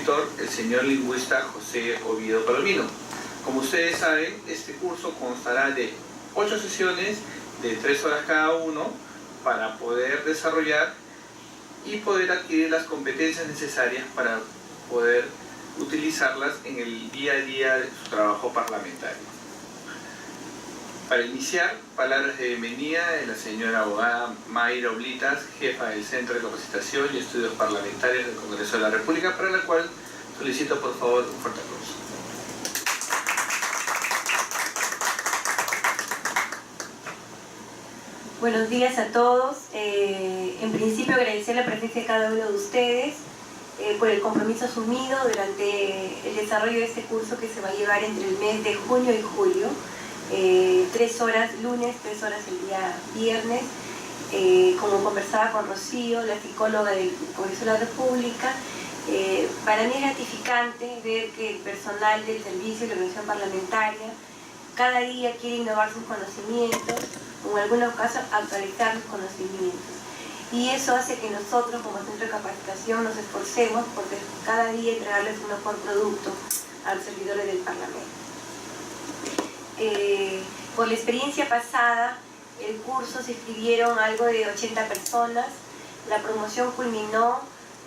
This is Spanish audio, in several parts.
expositor, el señor lingüista José Oviedo Palomino. Como ustedes saben, este curso constará de 8 sesiones de 3 horas cada uno para poder desarrollar y poder adquirir las competencias necesarias para poder utilizarlas en el día a día de su trabajo parlamentario. Para iniciar, palabras de bienvenida de la señora abogada Mayra Oblitas, jefa del Centro de Capacitación y Estudios Parlamentarios del Congreso de la República, para la cual solicito por favor un fuerte aplauso. Buenos días a todos. En principio agradecer la presencia de cada uno de ustedes por el compromiso asumido durante el desarrollo de este curso que se va a llevar entre el mes de junio y julio. 3 horas lunes, 3 horas el día viernes. Como conversaba con Rocío, la psicóloga del Congreso de la República, para mí es gratificante ver que el personal del servicio y la organización parlamentaria cada día quiere innovar sus conocimientos, o en algunos casos actualizar sus conocimientos. Y eso hace que nosotros como Centro de Capacitación nos esforcemos por cada día entregarles un mejor producto a los servidores del Parlamento. Por la experiencia pasada, el curso se inscribieron algo de 80 personas. La promoción culminó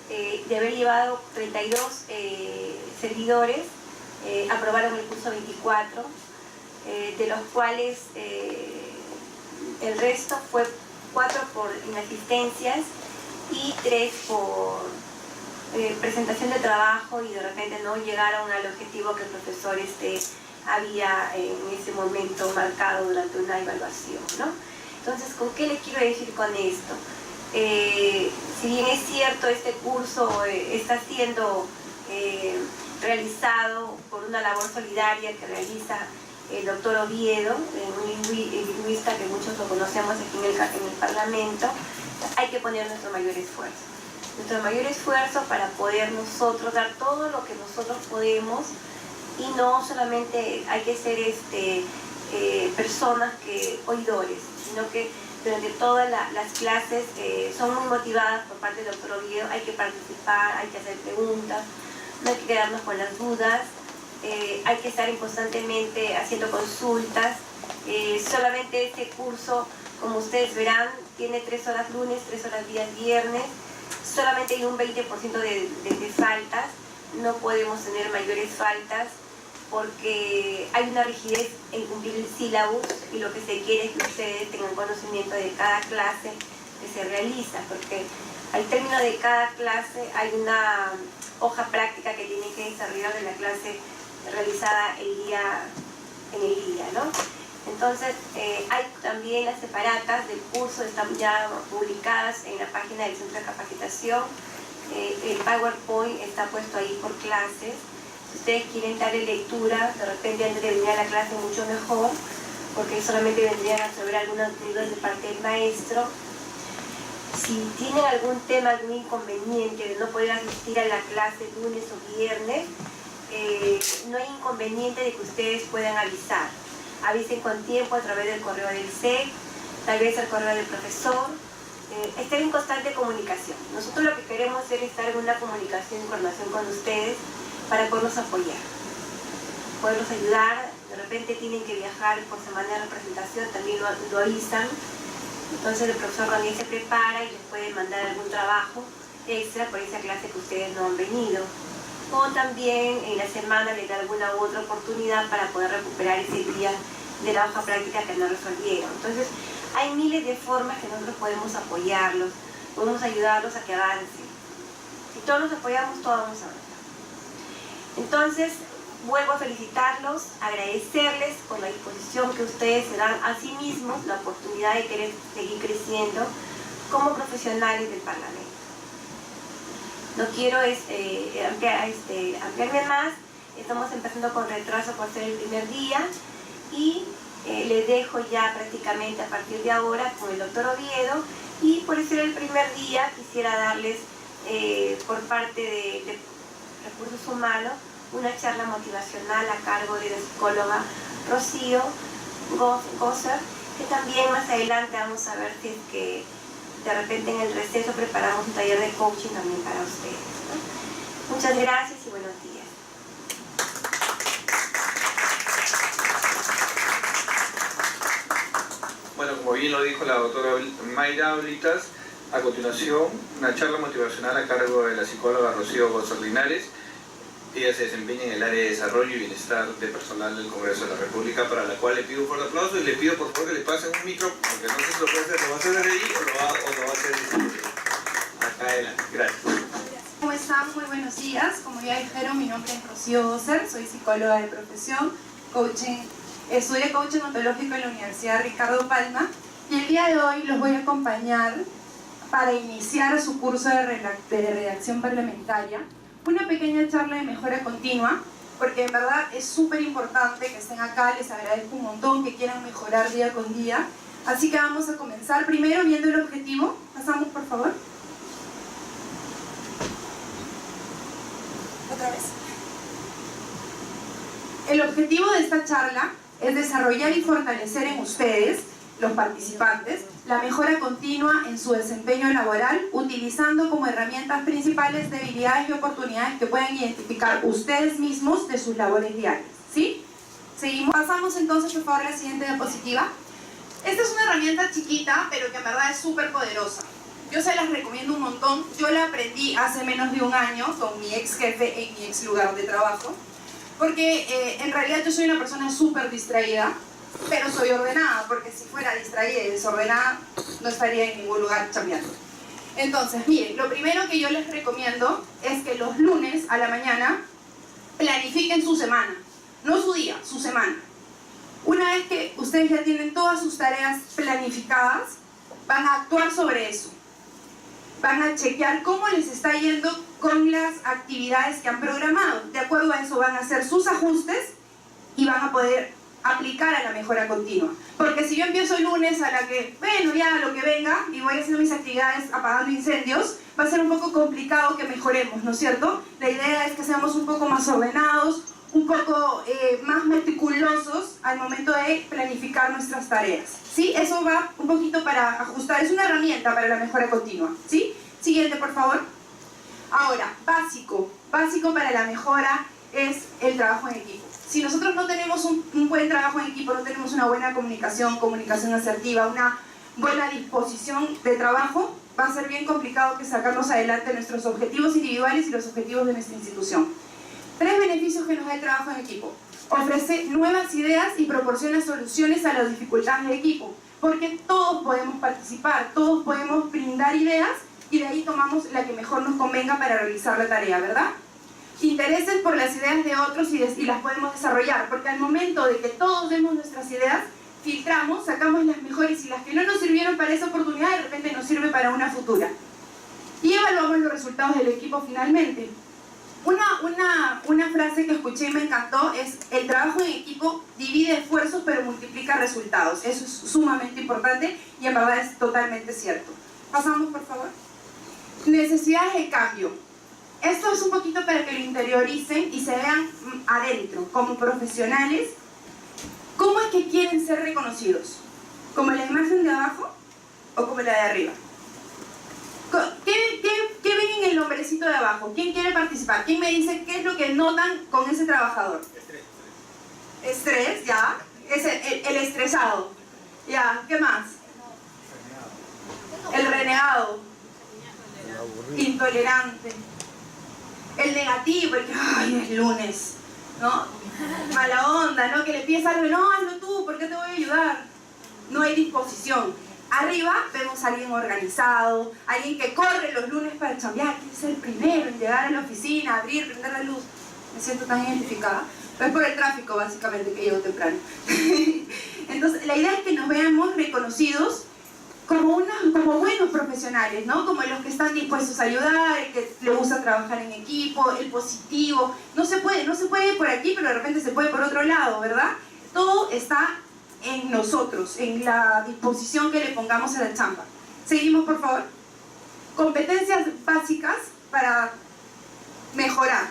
de haber llevado 32 servidores, aprobaron el curso 24, de los cuales el resto fue 4 por inasistencias y 3 por presentación de trabajo, y de repente no llegaron al objetivo que el profesor había en ese momento marcado durante una evaluación, ¿no? Entonces, ¿con qué le quiero decir con esto? Si bien es cierto, este curso está siendo realizado por una labor solidaria que realiza el doctor Oviedo, un lingüista que muchos lo conocemos aquí en el Parlamento, hay que poner nuestro mayor esfuerzo para poder nosotros dar todo lo que nosotros podemos, y no solamente hay que ser personas oidores, sino que durante todas las clases son muy motivadas por parte del doctor Oviedo. Hay que participar, hay que hacer preguntas, no hay que quedarnos con las dudas, hay que estar constantemente haciendo consultas. Solamente este curso, como ustedes verán, tiene 3 horas lunes, 3 horas días viernes, solamente hay un 20% de faltas. No podemos tener mayores faltas porque hay una rigidez en cumplir el sílabus, y lo que se quiere es que ustedes tengan conocimiento de cada clase que se realiza, porque al término de cada clase hay una hoja práctica que tienen que desarrollar de la clase realizada en el día, ¿no? Entonces, hay también las separatas del curso, están ya publicadas en la página del Centro de Capacitación. El PowerPoint está puesto ahí por clases. Si ustedes quieren darle lectura, de repente antes de venir a la clase, mucho mejor, porque solamente vendrían a saber algunas dudas de parte del maestro. Si tienen algún tema, algún inconveniente de no poder asistir a la clase lunes o viernes, no hay inconveniente de que ustedes puedan avisar. Avisen con tiempo a través del correo del SEC, tal vez al correo del profesor. Estar en constante comunicación. Nosotros lo que queremos es estar en una comunicación y coordinación con ustedes para poderlos apoyar, poderlos ayudar. De repente tienen que viajar por semana de representación, también lo avisan. Entonces el profesor también se prepara y les puede mandar algún trabajo extra por esa clase que ustedes no han venido. O también en la semana les da alguna u otra oportunidad para poder recuperar ese día de la hoja práctica que no resolvieron. Entonces, hay miles de formas que nosotros podemos apoyarlos, podemos ayudarlos a que avancen. Si todos nos apoyamos, todos vamos a avanzar. Entonces, vuelvo a felicitarlos, agradecerles por la disposición que ustedes se dan a sí mismos, la oportunidad de querer seguir creciendo como profesionales del Parlamento. No quiero ampliarme más, estamos empezando con retraso por ser el primer día, y les dejo ya prácticamente a partir de ahora con el doctor Oviedo, y por ser el primer día quisiera darles por parte de Recursos Humanos una charla motivacional a cargo de la psicóloga Rocío Gosser, que también más adelante vamos a ver si es que de repente en el receso preparamos un taller de coaching también para ustedes, ¿no? Muchas gracias y buenos días. Bueno, como bien lo dijo la doctora Mayra Oblitas, a continuación una charla motivacional a cargo de la psicóloga Rocío González Linares. Ella se desempeña en el área de desarrollo y bienestar de personal del Congreso de la República, para la cual le pido un fuerte aplauso y le pido por favor que le pasen un micro, porque no sé si lo puede hacer, lo va a hacer desde ahí o lo va a hacer desde acá adelante. Gracias. ¿Cómo están? Muy buenos días. Como ya dijeron, mi nombre es Rocío Gócer, soy psicóloga de profesión, estudio coaching ontológico en la Universidad Ricardo Palma, y el día de hoy los voy a acompañar para iniciar su curso de redacción parlamentaria, una pequeña charla de mejora continua, porque en verdad es súper importante que estén acá, les agradezco un montón que quieran mejorar día con día. Así que vamos a comenzar primero viendo el objetivo. Pasamos, por favor. Otra vez. El objetivo de esta charla es desarrollar y fortalecer en ustedes, los participantes, la mejora continua en su desempeño laboral, utilizando como herramientas principales debilidades y oportunidades que puedan identificar ustedes mismos de sus labores diarias. ¿Sí? Seguimos. Pasamos entonces, por favor, a la siguiente diapositiva. Esta es una herramienta chiquita, pero que en verdad es súper poderosa. Yo se las recomiendo un montón. Yo la aprendí hace menos de un año con mi ex jefe en mi ex lugar de trabajo, porque en realidad yo soy una persona súper distraída, pero soy ordenada, porque si fuera distraída y desordenada no estaría en ningún lugar chambeando. Entonces, miren, lo primero que yo les recomiendo es que los lunes a la mañana planifiquen su semana, no su día, su semana. Una vez que ustedes ya tienen todas sus tareas planificadas, van a actuar sobre eso. Van a chequear cómo les está yendo con las actividades que han programado. De acuerdo a eso van a hacer sus ajustes y van a poder aplicar a la mejora continua. Porque si yo empiezo el lunes a la que, bueno, ya lo que venga, y voy haciendo mis actividades apagando incendios, va a ser un poco complicado que mejoremos, ¿no es cierto? La idea es que seamos un poco más ordenados, un poco más meticulosos al momento de planificar nuestras tareas. ¿Sí? Eso va un poquito para ajustar, es una herramienta para la mejora continua. ¿Sí? Siguiente, por favor. Ahora, básico para la mejora es el trabajo en equipo. Si nosotros no tenemos un buen trabajo en equipo, no tenemos una buena comunicación asertiva, una buena disposición de trabajo, va a ser bien complicado que sacarnos adelante nuestros objetivos individuales y los objetivos de nuestra institución. 3 beneficios que nos da el trabajo en equipo. Ofrece nuevas ideas y proporciona soluciones a las dificultades de equipo, porque todos podemos participar, todos podemos brindar ideas y de ahí tomamos la que mejor nos convenga para realizar la tarea, ¿verdad? Intereses por las ideas de otros y las podemos desarrollar, porque al momento de que todos vemos nuestras ideas, filtramos, sacamos las mejores y las que no nos sirvieron para esa oportunidad de repente nos sirve para una futura. Y evaluamos los resultados del equipo finalmente. Una frase que escuché y me encantó es: el trabajo en equipo divide esfuerzos pero multiplica resultados. Eso es sumamente importante y en verdad es totalmente cierto. Pasamos, por favor. Necesidades de cambio. Esto es un poquito para que lo interioricen y se vean adentro, como profesionales. ¿Cómo es que quieren ser reconocidos? ¿Como la imagen de abajo o como la de arriba? ¿Qué ven en el nombrecito de abajo? ¿Quién quiere participar? ¿Quién me dice qué es lo que notan con ese trabajador? Estrés, ya. Es el estresado. Ya, ¿qué más? El renegado. Intolerante. El negativo, el que, ay, es lunes, ¿no? Mala onda, ¿no? Que le pides algo, no, hazlo tú, ¿por qué te voy a ayudar? No hay disposición. Arriba vemos a alguien organizado, alguien que corre los lunes para chambear, quiere ser el primero en llegar a la oficina, abrir, prender la luz. Me siento tan identificada. Pero es por el tráfico, básicamente, que llego temprano. Entonces, la idea es que nos veamos reconocidos como buenos profesionales, ¿no? Como los que están dispuestos a ayudar, el que le gusta trabajar en equipo, el positivo. No se puede por aquí, pero de repente se puede por otro lado, ¿verdad? Todo está en nosotros, en la disposición que le pongamos a la chamba. Seguimos, por favor. Competencias básicas para mejorar.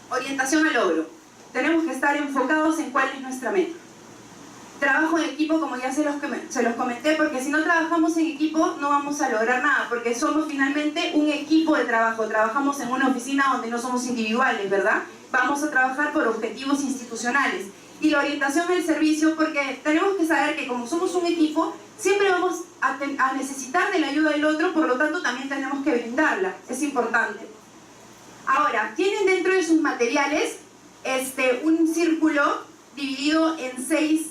Orientación al logro. Tenemos que estar enfocados en cuál es nuestra meta. Trabajo en equipo, como ya se los comenté, porque si no trabajamos en equipo no vamos a lograr nada, porque somos finalmente un equipo de trabajo. Trabajamos en una oficina donde no somos individuales, ¿verdad? Vamos a trabajar por objetivos institucionales. Y la orientación del servicio, porque tenemos que saber que como somos un equipo, siempre vamos a necesitar de la ayuda del otro, por lo tanto también tenemos que brindarla. Es importante. Ahora, tienen dentro de sus materiales un círculo dividido en 6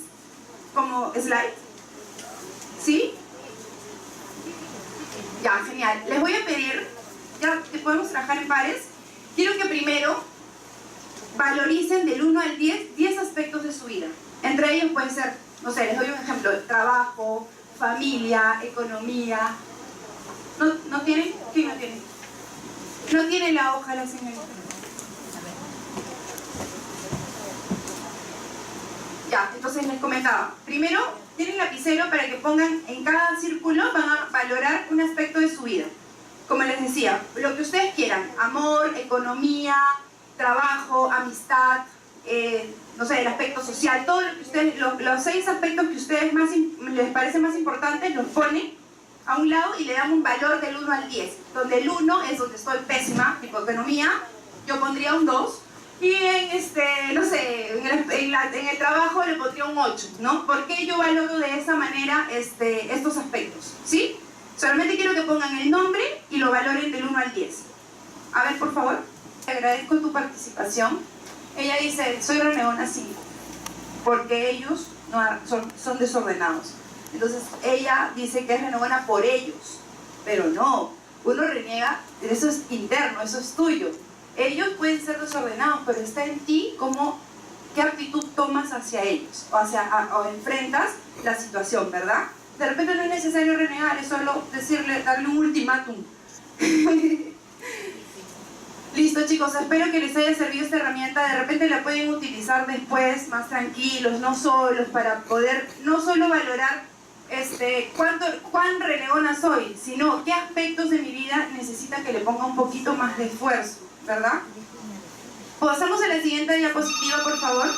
como slide, ¿sí? Ya, genial. Les voy a pedir, ya que podemos trabajar en pares, quiero que primero valoricen del 1 al 10 aspectos de su vida. Entre ellos puede ser, no sé, les doy un ejemplo, trabajo, familia, economía. ¿No tienen? ¿Quién no tiene? No tiene la hoja la señorita. Ya, entonces les comentaba. Primero, tienen lapicero para que pongan en cada círculo, van a valorar un aspecto de su vida. Como les decía, lo que ustedes quieran, amor, economía, trabajo, amistad, no sé, el aspecto social, todo lo que ustedes, los 6 aspectos que a ustedes les parecen más importantes, los ponen a un lado y le dan un valor del 1 al 10, donde el 1 es donde estoy pésima, tipo economía, yo pondría un 2, y no sé, en el trabajo le pondría un 8, ¿no? ¿Por qué yo valoro de esa manera estos aspectos? ¿Sí? Solamente quiero que pongan el nombre y lo valoren del 1 al 10. A ver, por favor. Te agradezco tu participación. Ella dice, soy renegona 5, porque ellos son desordenados. Entonces, ella dice que es renegona por ellos, pero no. Uno reniega, eso es interno, eso es tuyo. Ellos pueden ser desordenados, pero está en ti qué actitud tomas hacia ellos, o enfrentas la situación, ¿verdad? De repente no es necesario renegar, es solo darle un ultimátum. Listo, chicos, espero que les haya servido esta herramienta. De repente la pueden utilizar después, más tranquilos, no solos, para poder no solo valorar cuán renegona soy, sino qué aspectos de mi vida necesitan que le ponga un poquito más de esfuerzo, ¿verdad? Pasamos a la siguiente diapositiva, por favor.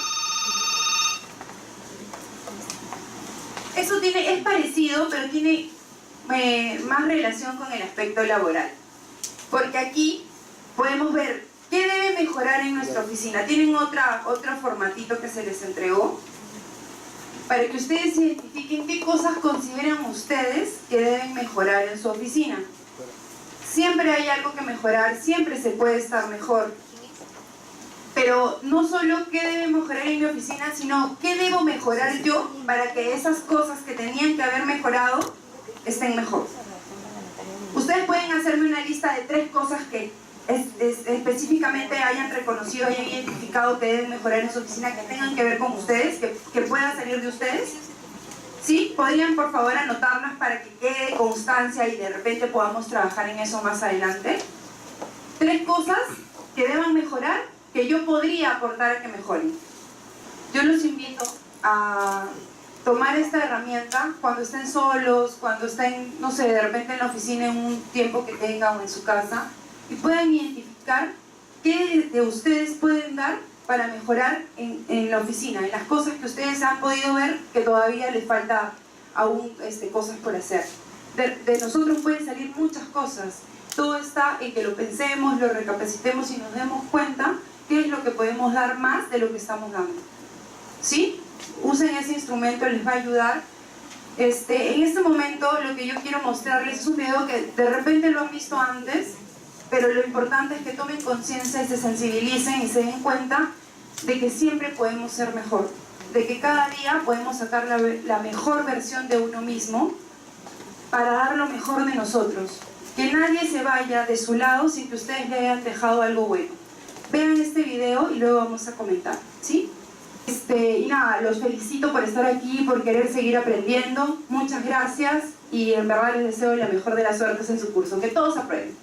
Eso es parecido, pero tiene más relación con el aspecto laboral. Porque aquí podemos ver qué debe mejorar en nuestra oficina. Tienen otro formatito que se les entregó para que ustedes identifiquen qué cosas consideran ustedes que deben mejorar en su oficina. Siempre hay algo que mejorar, siempre se puede estar mejor. Pero no solo qué debe mejorar en mi oficina, sino qué debo mejorar yo para que esas cosas que tenían que haber mejorado estén mejor. Ustedes pueden hacerme una lista de 3 cosas que específicamente hayan reconocido, hayan identificado que deben mejorar en su oficina, que tengan que ver con ustedes, que puedan salir de ustedes. ¿Sí? ¿Podrían por favor anotarlas para que quede constancia y de repente podamos trabajar en eso más adelante? 3 cosas que deban mejorar, que yo podría aportar a que mejoren. Yo los invito a tomar esta herramienta cuando estén solos, cuando estén, no sé, de repente en la oficina en un tiempo que tengan o en su casa, y puedan identificar qué de ustedes pueden dar para mejorar en la oficina, en las cosas que ustedes han podido ver que todavía les falta aún cosas por hacer. De nosotros pueden salir muchas cosas. Todo está en que lo pensemos, lo recapacitemos y nos demos cuenta qué es lo que podemos dar más de lo que estamos dando. ¿Sí? Usen ese instrumento, les va a ayudar. En este momento lo que yo quiero mostrarles es un video que de repente lo han visto antes, pero lo importante es que tomen conciencia y se sensibilicen y se den cuenta de que siempre podemos ser mejor, de que cada día podemos sacar la mejor versión de uno mismo para dar lo mejor de nosotros. Que nadie se vaya de su lado sin que ustedes le hayan dejado algo bueno. Vean este video y luego vamos a comentar, ¿sí? Y nada, los felicito por estar aquí, por querer seguir aprendiendo. Muchas gracias y en verdad les deseo la mejor de las suertes en su curso. Que todos aprueben.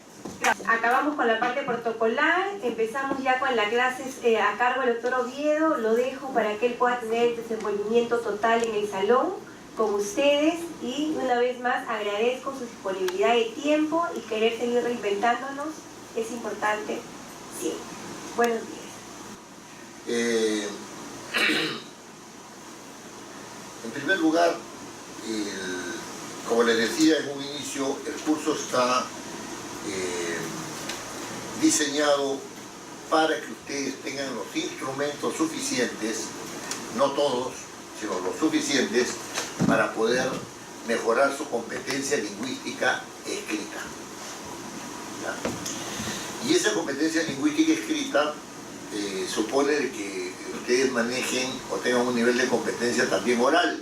Acabamos con la parte protocolar, empezamos ya con las clases a cargo del doctor Oviedo. Lo dejo para que él pueda tener el desenvolvimiento total en el salón con ustedes, y una vez más agradezco su disponibilidad de tiempo y querer seguir reinventándonos. Es importante, sí. Buenos días. En primer lugar, como les decía en un inicio, el curso está diseñado para que ustedes tengan los instrumentos suficientes, no todos, sino los suficientes, para poder mejorar su competencia lingüística escrita. ¿Ya? Y esa competencia lingüística escrita supone que ustedes manejen o tengan un nivel de competencia también oral.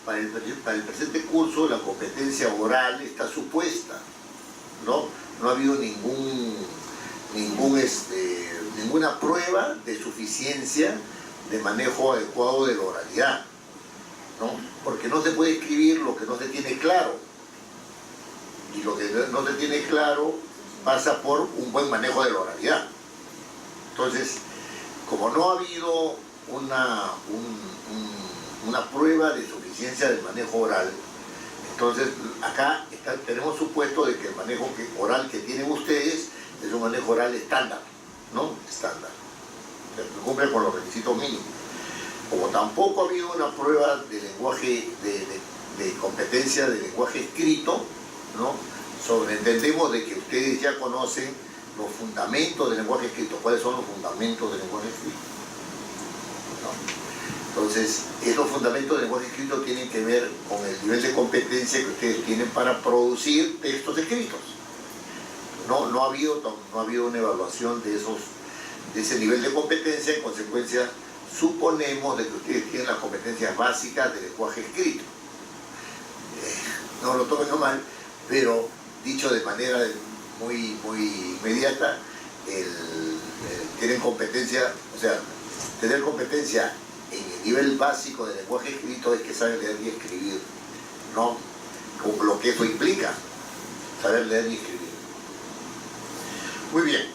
Para el presente curso la competencia oral está supuesta, ¿no? No ha habido ninguna prueba de suficiencia de manejo adecuado de la oralidad, ¿no? Porque no se puede escribir lo que no se tiene claro, y lo que no se tiene claro pasa por un buen manejo de la oralidad. Entonces, como no ha habido una prueba de suficiencia del manejo oral, entonces acá tenemos supuesto de que el manejo oral que tienen ustedes es un manejo oral estándar, ¿no? Estándar, que cumple con los requisitos mínimos. Como tampoco ha habido una prueba de lenguaje, de competencia de lenguaje escrito, ¿no? Entendemos de que ustedes ya conocen los fundamentos del lenguaje escrito. ¿Cuáles son los fundamentos del lenguaje escrito? ¿No? Entonces, esos fundamentos del lenguaje escrito tienen que ver con el nivel de competencia que ustedes tienen para producir textos escritos. No ha habido una evaluación de ese nivel de competencia. En consecuencia, suponemos de que ustedes tienen las competencias básicas del lenguaje escrito. No lo tomen mal, pero dicho de manera muy inmediata, tienen competencia, o sea, tener competencia en el nivel básico del lenguaje escrito es que saber leer y escribir, ¿no? Como lo que eso implica, saber leer y escribir. Muy bien.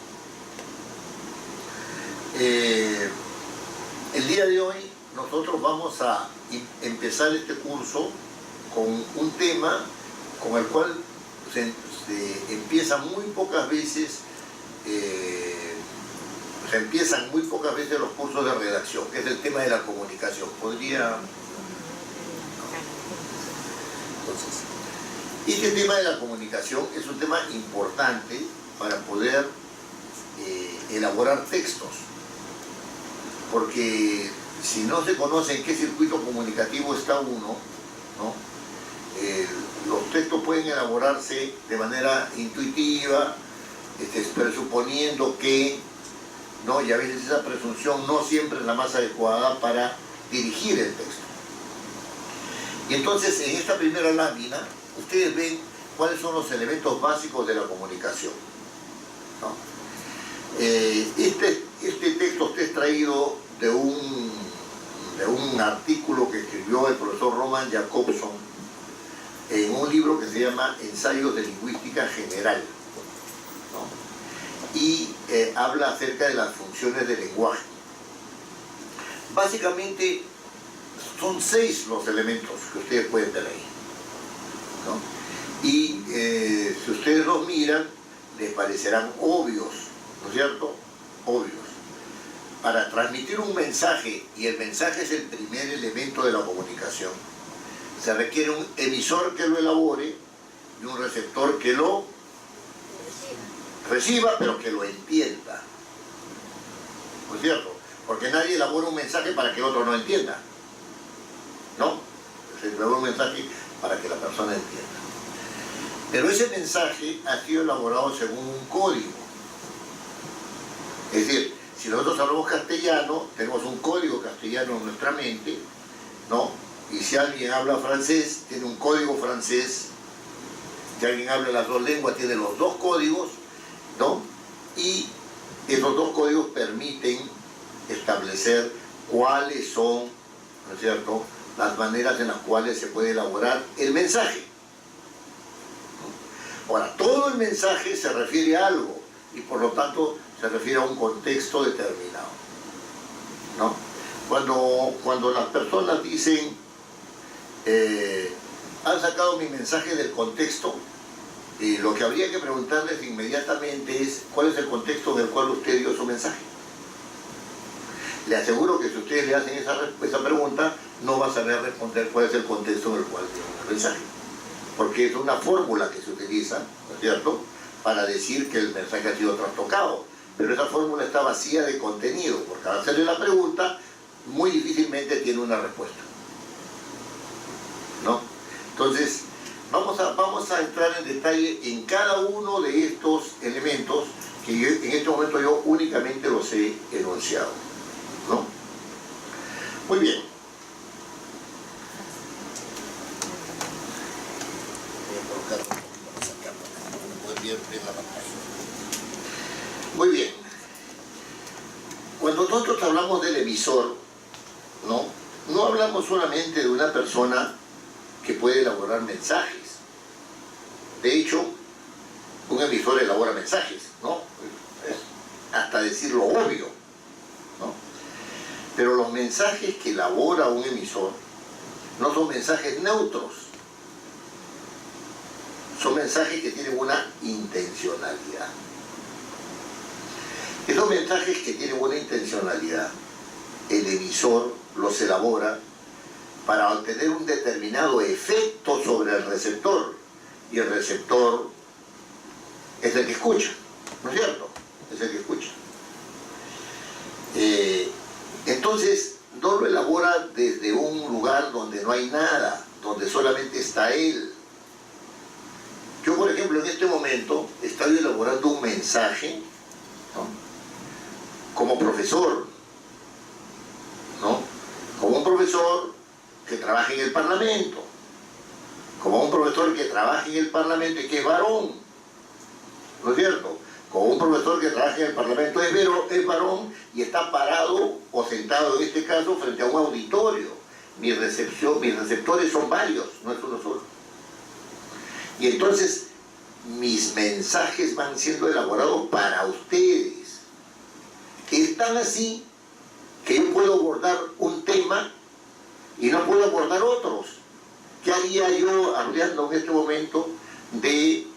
El día de hoy nosotros vamos a empezar este curso con un tema con el cual se empieza muy pocas veces, empiezan muy pocas veces los cursos de redacción, que es el tema de la comunicación. Entonces, este tema de la comunicación es un tema importante para poder elaborar textos, porque si no se conoce en qué circuito comunicativo está uno, ¿no? Los textos pueden elaborarse de manera intuitiva, presuponiendo que, ¿no? Y a veces esa presunción no siempre es la más adecuada para dirigir el texto. Y entonces, en esta primera lámina, ustedes ven cuáles son los elementos básicos de la comunicación, ¿no? Este texto está extraído de un artículo que escribió el profesor Roman Jacobson en un libro que se llama Ensayos de Lingüística General, ¿no? Y habla acerca de las funciones del lenguaje. Básicamente son 6 los elementos que ustedes pueden ver ahí, ¿no? Y si ustedes los miran, les parecerán obvios, ¿no es cierto? Obvios. Para transmitir un mensaje, y el mensaje es el primer elemento de la comunicación, se requiere un emisor que lo elabore y un receptor que lo reciba, pero que lo entienda. ¿No es cierto? Porque nadie elabora un mensaje para que el otro no entienda, ¿no? Se elabora un mensaje para que la persona entienda. Pero ese mensaje ha sido elaborado según un código. Es decir, si nosotros hablamos castellano, tenemos un código castellano en nuestra mente, ¿no? Y si alguien habla francés, tiene un código francés. Si alguien habla las 2 lenguas, tiene los 2 códigos, ¿no? Y esos 2 códigos permiten establecer cuáles son, ¿no es cierto?, las maneras en las cuales se puede elaborar el mensaje. Ahora, todo el mensaje se refiere a algo y por lo tanto se refiere a un contexto determinado, ¿no? Cuando las personas dicen han sacado mi mensaje del contexto, lo que habría que preguntarles inmediatamente es cuál es el contexto en el cual usted dio su mensaje. Le aseguro que si ustedes le hacen esa pregunta, no va a saber responder cuál es el contexto en el cual tiene el mensaje. Porque es una fórmula que se utiliza, ¿no es cierto?, para decir que el mensaje ha sido trastocado. Pero esa fórmula está vacía de contenido, porque al hacerle la pregunta, muy difícilmente tiene una respuesta, ¿no? Entonces, vamos a entrar en detalle en cada uno de estos elementos que yo, en este momento yo únicamente los he enunciado, ¿no? Muy bien. Muy bien. Cuando nosotros hablamos del emisor, no hablamos solamente de una persona que puede elaborar mensajes. De hecho, un emisor elabora mensajes, ¿no? Es hasta decir lo obvio, ¿no? Pero los mensajes que elabora un emisor no son mensajes neutros. Son mensajes que tienen una intencionalidad. Esos mensajes que tienen una intencionalidad, el emisor los elabora para obtener un determinado efecto sobre el receptor. Y el receptor es el que escucha, ¿no es cierto? Es el que escucha. Entonces, no lo elabora desde un lugar donde no hay nada, donde solamente está él. Yo, por ejemplo, en este momento estoy elaborando un mensaje, ¿no?, como profesor, ¿no?, como un profesor que trabaja en el Parlamento, como un profesor que trabaja en el Parlamento y que es varón, ¿no es cierto? Como un profesor que trabaja en el Parlamento es varón y está parado o sentado en este caso frente a un auditorio. Mis receptores son varios, no es uno solo. Y entonces mis mensajes van siendo elaborados para ustedes. Es tan así que yo puedo abordar un tema y no puedo abordar otros. ¿Qué haría yo hablando en este momento de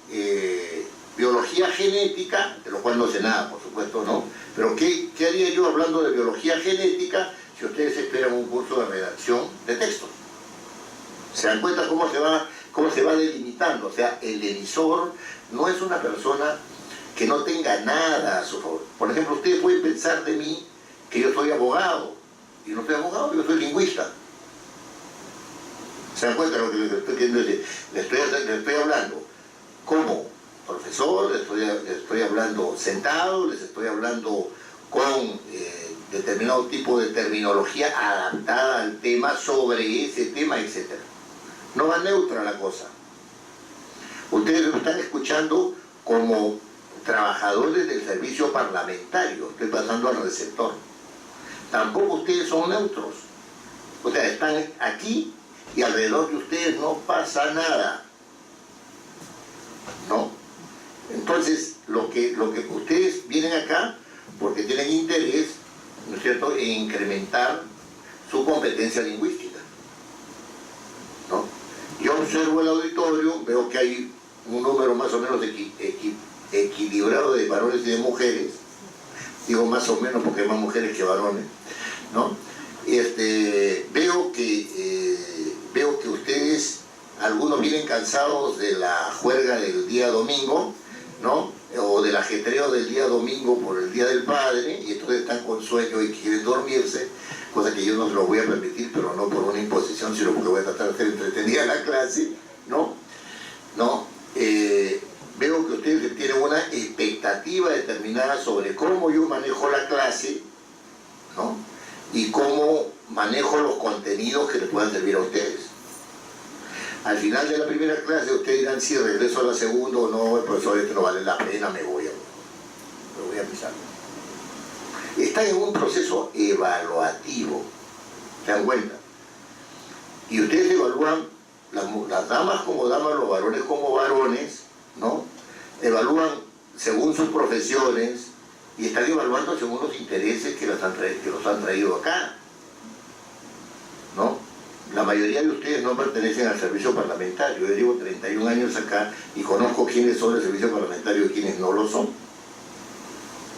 biología genética? De lo cual no sé nada, por supuesto, ¿no? Pero ¿qué haría yo hablando de biología genética si ustedes esperan un curso de redacción de textos? ¿Se dan cuenta cómo se va delimitando? O sea, el emisor no es una persona que no tenga nada a su favor. Por ejemplo, ustedes pueden pensar de mí que yo soy abogado. Y no soy abogado, yo soy lingüista. ¿Se dan cuenta de lo que les estoy queriendo decir? Les estoy hablando como profesor, les estoy hablando sentado, les estoy hablando con determinado tipo de terminología adaptada al tema, sobre ese tema, etc. No va neutra la cosa. Ustedes lo están escuchando como trabajadores del servicio parlamentario. Estoy pasando al receptor. Tampoco ustedes son neutros. O sea, están aquí y alrededor de ustedes no pasa nada, ¿no? Entonces, lo que ustedes vienen acá porque tienen interés, ¿no es cierto?, en incrementar su competencia lingüística, ¿no? Yo observo el auditorio, veo que hay un número más o menos equilibrado de varones y de mujeres. Digo más o menos porque hay más mujeres que varones, ¿no? Veo que ustedes, algunos vienen cansados de la juerga del día domingo, ¿no?, o del ajetreo del día domingo por el Día del Padre, y entonces están con sueño y quieren dormirse, cosa que yo no se lo voy a permitir, pero no por una imposición, sino porque voy a tratar de hacer entretenida la clase, ¿no? Veo que ustedes tienen una expectativa determinada sobre cómo yo manejo la clase, ¿no?, y cómo manejo los contenidos que les puedan servir a ustedes. Al final de la primera clase ustedes dirán si regreso a la segunda o no, el profesor, esto no vale la pena, me voy a pisar. Están en un proceso evaluativo, ¿se dan cuenta? Y ustedes evalúan, las damas como damas, los varones como varones, ¿no? Evalúan según sus profesiones y están evaluando según los intereses que los han traído acá, ¿no? La mayoría de ustedes no pertenecen al servicio parlamentario. Yo llevo 31 años acá y conozco quiénes son del servicio parlamentario y quiénes no lo son,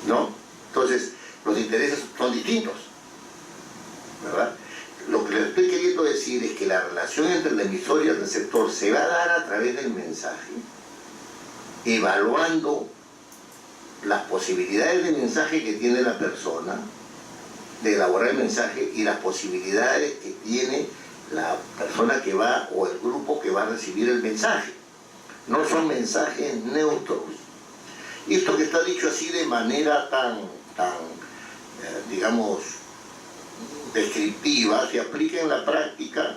¿no? Entonces, los intereses son distintos. ¿verdad? Lo que les estoy queriendo decir es que la relación entre el emisor y el receptor se va a dar a través del mensaje, evaluando las posibilidades de mensaje que tiene la persona, de elaborar el mensaje, y las posibilidades que tiene la persona que va, o el grupo que va a recibir el mensaje. No son mensajes neutros. Y esto que está dicho así de manera tan digamos, descriptiva, se aplica en la práctica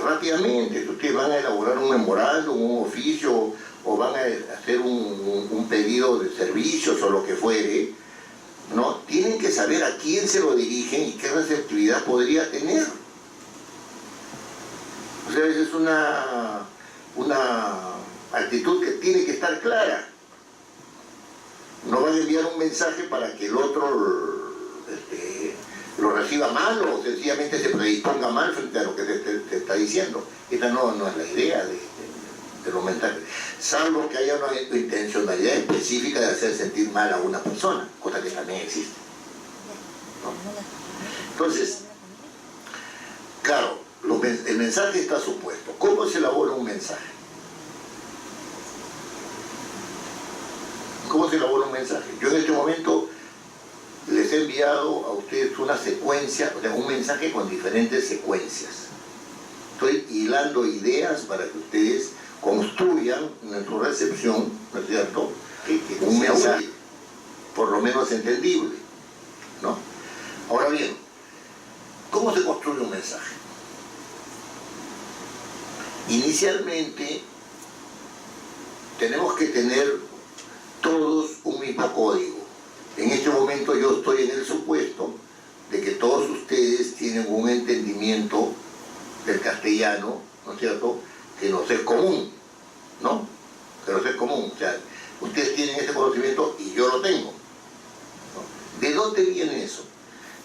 rápidamente. Ustedes van a elaborar un memorándum, un oficio, o van a hacer un pedido de servicios o lo que fuere, ¿no? Tienen que saber a quién se lo dirigen y qué receptividad podría tener. O sea, esa es una actitud que tiene que estar clara. No van a enviar un mensaje para que el otro lo reciba mal o sencillamente se predisponga mal frente a lo que te está diciendo. Esta no es la idea de los mensajes, salvo que haya una intencionalidad específica de hacer sentir mal a una persona, cosa que también existe, ¿no? Entonces, claro, el mensaje está supuesto. ¿Cómo se elabora un mensaje? ¿Cómo se elabora un mensaje? Yo en este momento les he enviado a ustedes una secuencia, o sea, un mensaje con diferentes secuencias. Estoy hilando ideas para que ustedes construyan en su recepción, ¿no es cierto?, un mensaje por lo menos entendible, ¿no? Ahora bien, ¿cómo se construye un mensaje? Inicialmente tenemos que tener todos un mismo código. En este momento yo estoy en el supuesto de que todos ustedes tienen un entendimiento del castellano, ¿no es cierto?, que nos es común, ¿no? Que nos es común. O sea, ustedes tienen ese conocimiento y yo lo tengo, ¿no? ¿De dónde viene eso?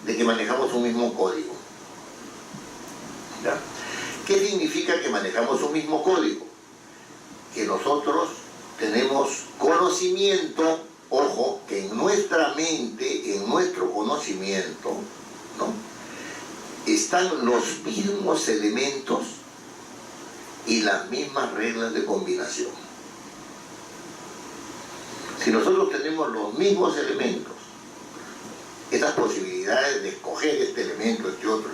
De que manejamos un mismo código. ¿Ya? ¿Qué significa que manejamos un mismo código? Que nosotros tenemos conocimiento, ojo, que en nuestra mente, en nuestro conocimiento, ¿no?, están los mismos elementos y las mismas reglas de combinación. Si nosotros tenemos los mismos elementos, esas posibilidades de escoger este elemento, este otro,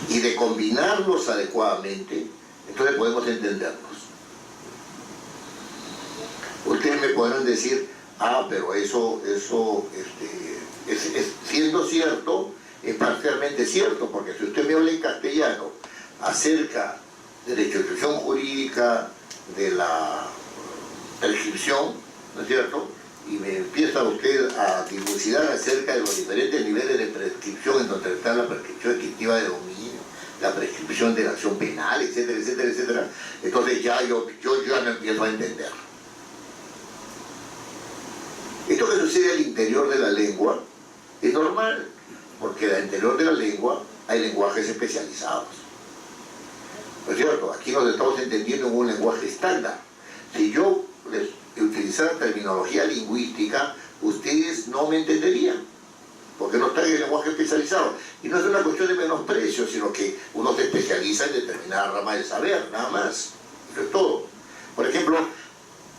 y de combinarlos adecuadamente, entonces podemos entendernos. Ustedes me podrán decir, pero eso siendo cierto, es parcialmente cierto, porque si usted me habla en castellano acerca de la institución jurídica, de la prescripción, ¿no es cierto?, y me empieza usted a dilucidar acerca de los diferentes niveles de prescripción, en donde está la prescripción ejecutiva de dominio, la prescripción de la acción penal, etcétera, etcétera, etcétera, entonces ya yo ya no empiezo a entender. Esto que sucede al interior de la lengua es normal, porque al interior de la lengua hay lenguajes especializados. ¿No es cierto? Aquí nos estamos entendiendo en un lenguaje estándar. Si yo les utilizara terminología lingüística, ustedes no me entenderían, porque no están en el lenguaje especializado. Y no es una cuestión de menosprecio, sino que uno se especializa en determinada rama del saber, nada más. Eso es todo. Por ejemplo,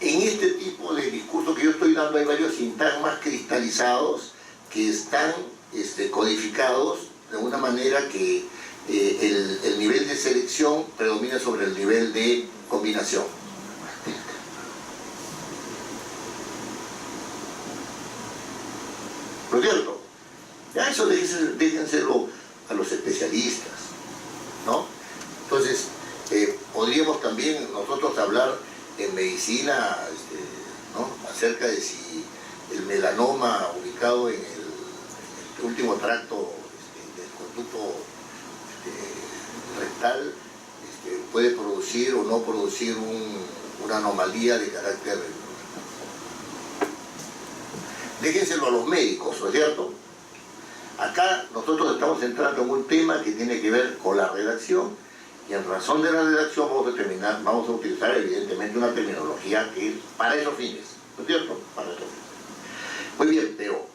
en este tipo de discurso que yo estoy dando hay varios sintagmas cristalizados que están codificados de una manera que el nivel de selección predomina sobre el nivel de combinación. ¿No es cierto? Ya eso déjenselo a los especialistas, ¿no? Entonces, podríamos también nosotros hablar en medicina, ¿no?, acerca de si el melanoma ubicado en el último tracto del conducto rectal puede producir o no producir una anomalía de carácter. Déjenselo a los médicos, ¿no es cierto? Acá nosotros estamos entrando en un tema que tiene que ver con la redacción, y en razón de la redacción vamos a utilizar evidentemente una terminología que es para esos fines, ¿no es cierto? Para esos fines. Muy bien, pero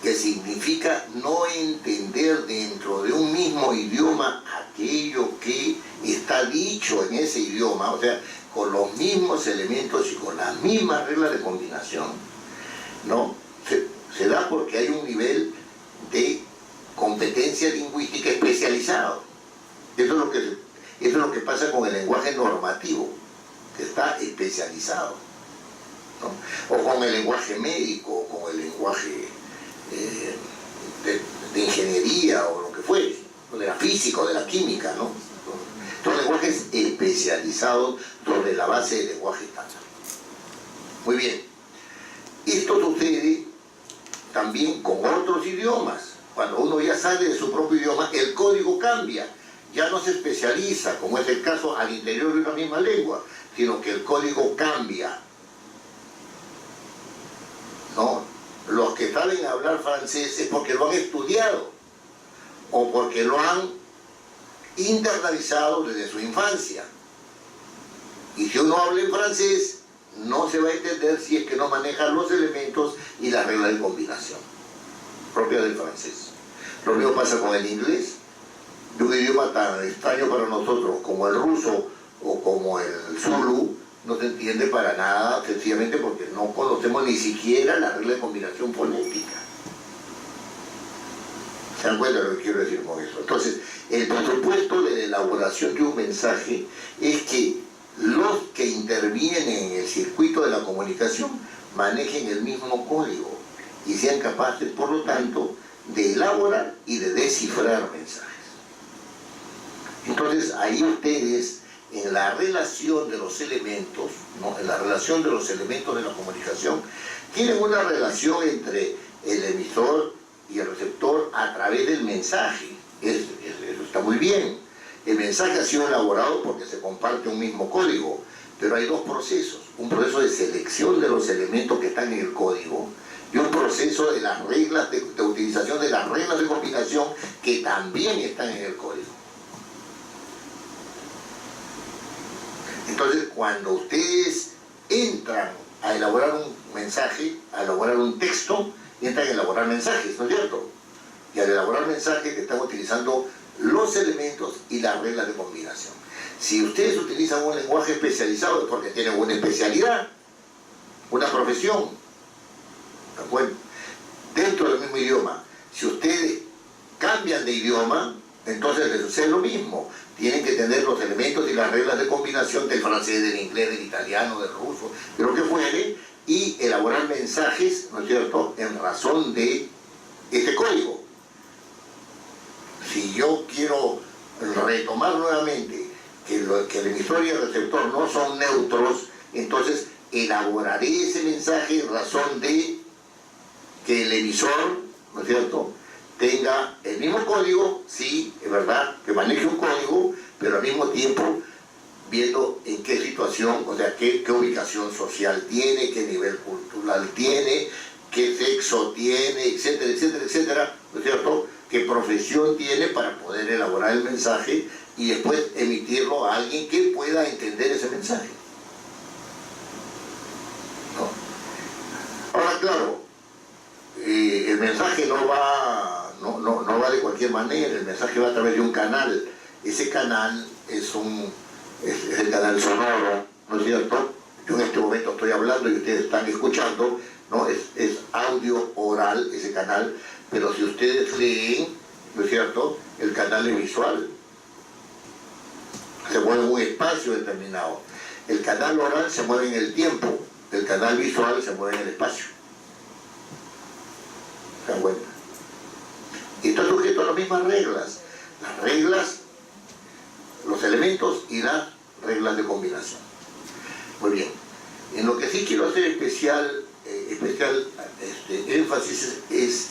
que significa no entender dentro de un mismo idioma aquello que está dicho en ese idioma, o sea, con los mismos elementos y con las mismas reglas de combinación, ¿no? Se da porque hay un nivel de competencia lingüística especializado. Eso es lo que pasa con el lenguaje normativo, que está especializado, ¿no? O con el lenguaje médico, o con el lenguaje de ingeniería, o lo que fuere, o de la física, o de la química, ¿no? Son lenguajes especializados sobre la base del lenguaje estándar. Muy bien. Esto sucede también con otros idiomas. Cuando uno ya sale de su propio idioma, el código cambia. Ya no se especializa, como es el caso al interior de una misma lengua, sino que el código cambia, ¿no? Los que saben hablar francés es porque lo han estudiado o porque lo han internalizado desde su infancia. Y si uno habla en francés, no se va a entender si es que no maneja los elementos y las reglas de combinación propias del francés. Lo mismo pasa con el inglés. De un idioma tan extraño para nosotros como el ruso o como el zulu, no se entiende para nada, sencillamente porque no conocemos ni siquiera la regla de combinación fonética. ¿Se dan cuenta de lo que quiero decir con eso? Entonces, el presupuesto de la elaboración de un mensaje es que los que intervienen en el circuito de la comunicación manejen el mismo código y sean capaces, por lo tanto, de elaborar y de descifrar mensajes. Entonces, ahí ustedes, en la relación de los elementos, ¿no? En la relación de los elementos de la comunicación, tienen una relación entre el emisor y el receptor a través del mensaje. Eso está muy bien. El mensaje ha sido elaborado porque se comparte un mismo código, pero hay dos procesos. Un proceso de selección de los elementos que están en el código y un proceso de las reglas de utilización de las reglas de combinación que también están en el código. Entonces, cuando ustedes entran a elaborar un mensaje, a elaborar un texto, entran a elaborar mensajes, ¿no es cierto? Y al elaborar mensajes están utilizando los elementos y las reglas de combinación. Si ustedes utilizan un lenguaje especializado es porque tienen una especialidad, una profesión, ¿de acuerdo? Dentro del mismo idioma. Si ustedes cambian de idioma, entonces les sucede lo mismo. Tienen que tener los elementos y las reglas de combinación del francés, del inglés, del italiano, del ruso, de lo que fuere, y elaborar mensajes, ¿no es cierto?, en razón de este código. Si yo quiero retomar nuevamente que el emisor y el receptor no son neutros, entonces elaboraré ese mensaje en razón de que el emisor, ¿no es cierto?, tenga el mismo código, sí, es verdad, que maneje un código, pero al mismo tiempo viendo en qué situación, o sea, qué ubicación social tiene, qué nivel cultural tiene, qué sexo tiene, etcétera, etcétera, etcétera, ¿no es cierto?, qué profesión tiene para poder elaborar el mensaje y después emitirlo a alguien que pueda entender ese mensaje, ¿no? Ahora, claro, el mensaje no va de cualquier manera, el mensaje va a través de un canal. Ese canal es el canal sonoro, ¿no es cierto? Yo en este momento estoy hablando y ustedes están escuchando, ¿no? Es audio oral ese canal, pero si ustedes leen, ¿no es cierto?, el canal es visual. Se mueve en un espacio determinado. El canal oral se mueve en el tiempo, el canal visual se mueve en el espacio. ¿Se dan cuenta? Y está sujeto a las mismas reglas. Las reglas, los elementos y las reglas de combinación. Muy bien. En lo que sí quiero hacer especial énfasis es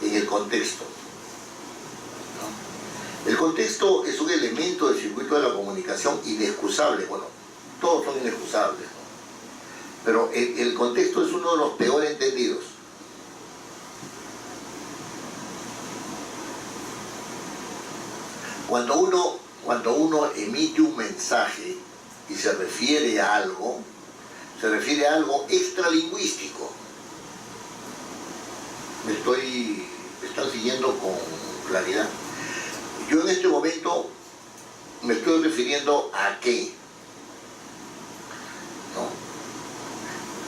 en el contexto, ¿no? El contexto es un elemento del circuito de la comunicación inexcusable. Bueno, todos son inexcusables, ¿no? Pero el contexto es uno de los peor entendidos. Cuando uno emite un mensaje y se refiere a algo extralingüístico. me están siguiendo con claridad. Yo en este momento me estoy refiriendo a qué, ¿no?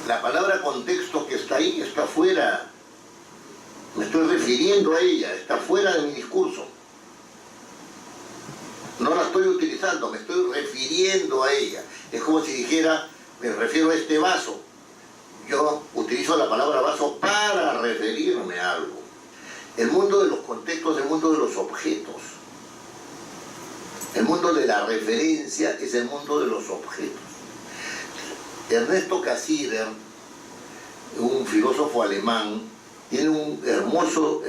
La palabra contexto que está ahí está fuera, me estoy refiriendo a ella, está fuera de mi discurso. No la estoy utilizando, me estoy refiriendo a ella. Es como si dijera, me refiero a este vaso. Yo utilizo la palabra vaso para referirme a algo. El mundo de los contextos es el mundo de los objetos. El mundo de la referencia es el mundo de los objetos. Ernesto Cassirer, un filósofo alemán, tiene un hermoso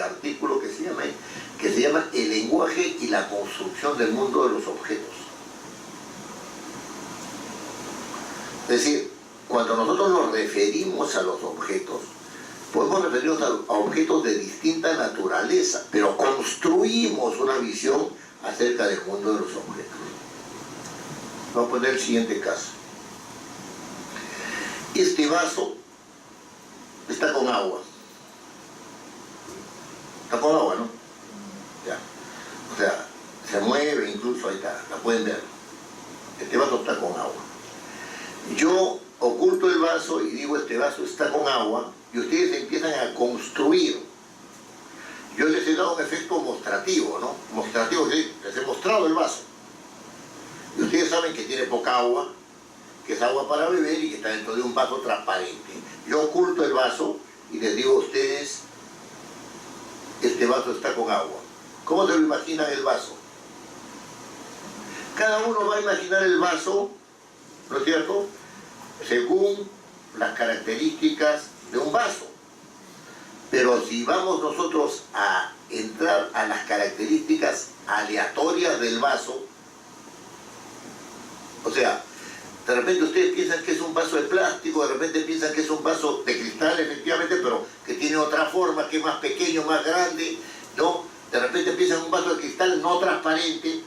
artículo que se llama El lenguaje y la construcción del mundo de los objetos. Es decir, cuando nosotros nos referimos a los objetos, podemos referirnos a objetos de distinta naturaleza, pero construimos una visión acerca del mundo de los objetos. Vamos a poner el siguiente caso. Este vaso está con agua. Está con agua, ¿no? Ya. O sea, se mueve incluso, ahí está, la pueden ver. Este vaso está con agua. Yo oculto el vaso y digo este vaso está con agua y ustedes empiezan a construir. Yo les he dado un efecto mostrativo, ¿no? Mostrativo, les he mostrado el vaso. Y ustedes saben que tiene poca agua, que es agua para beber y que está dentro de un vaso transparente. Yo oculto el vaso y les digo a ustedes, este vaso está con agua. ¿Cómo se lo imaginan el vaso? Cada uno va a imaginar el vaso, ¿no es cierto?, según las características de un vaso. Pero si vamos nosotros a entrar a las características aleatorias del vaso, o sea, de repente ustedes piensan que es un vaso de plástico, de repente piensan que es un vaso de cristal, efectivamente, pero que tiene otra forma, que es más pequeño, más grande, ¿no? De repente piensan un vaso de cristal no transparente,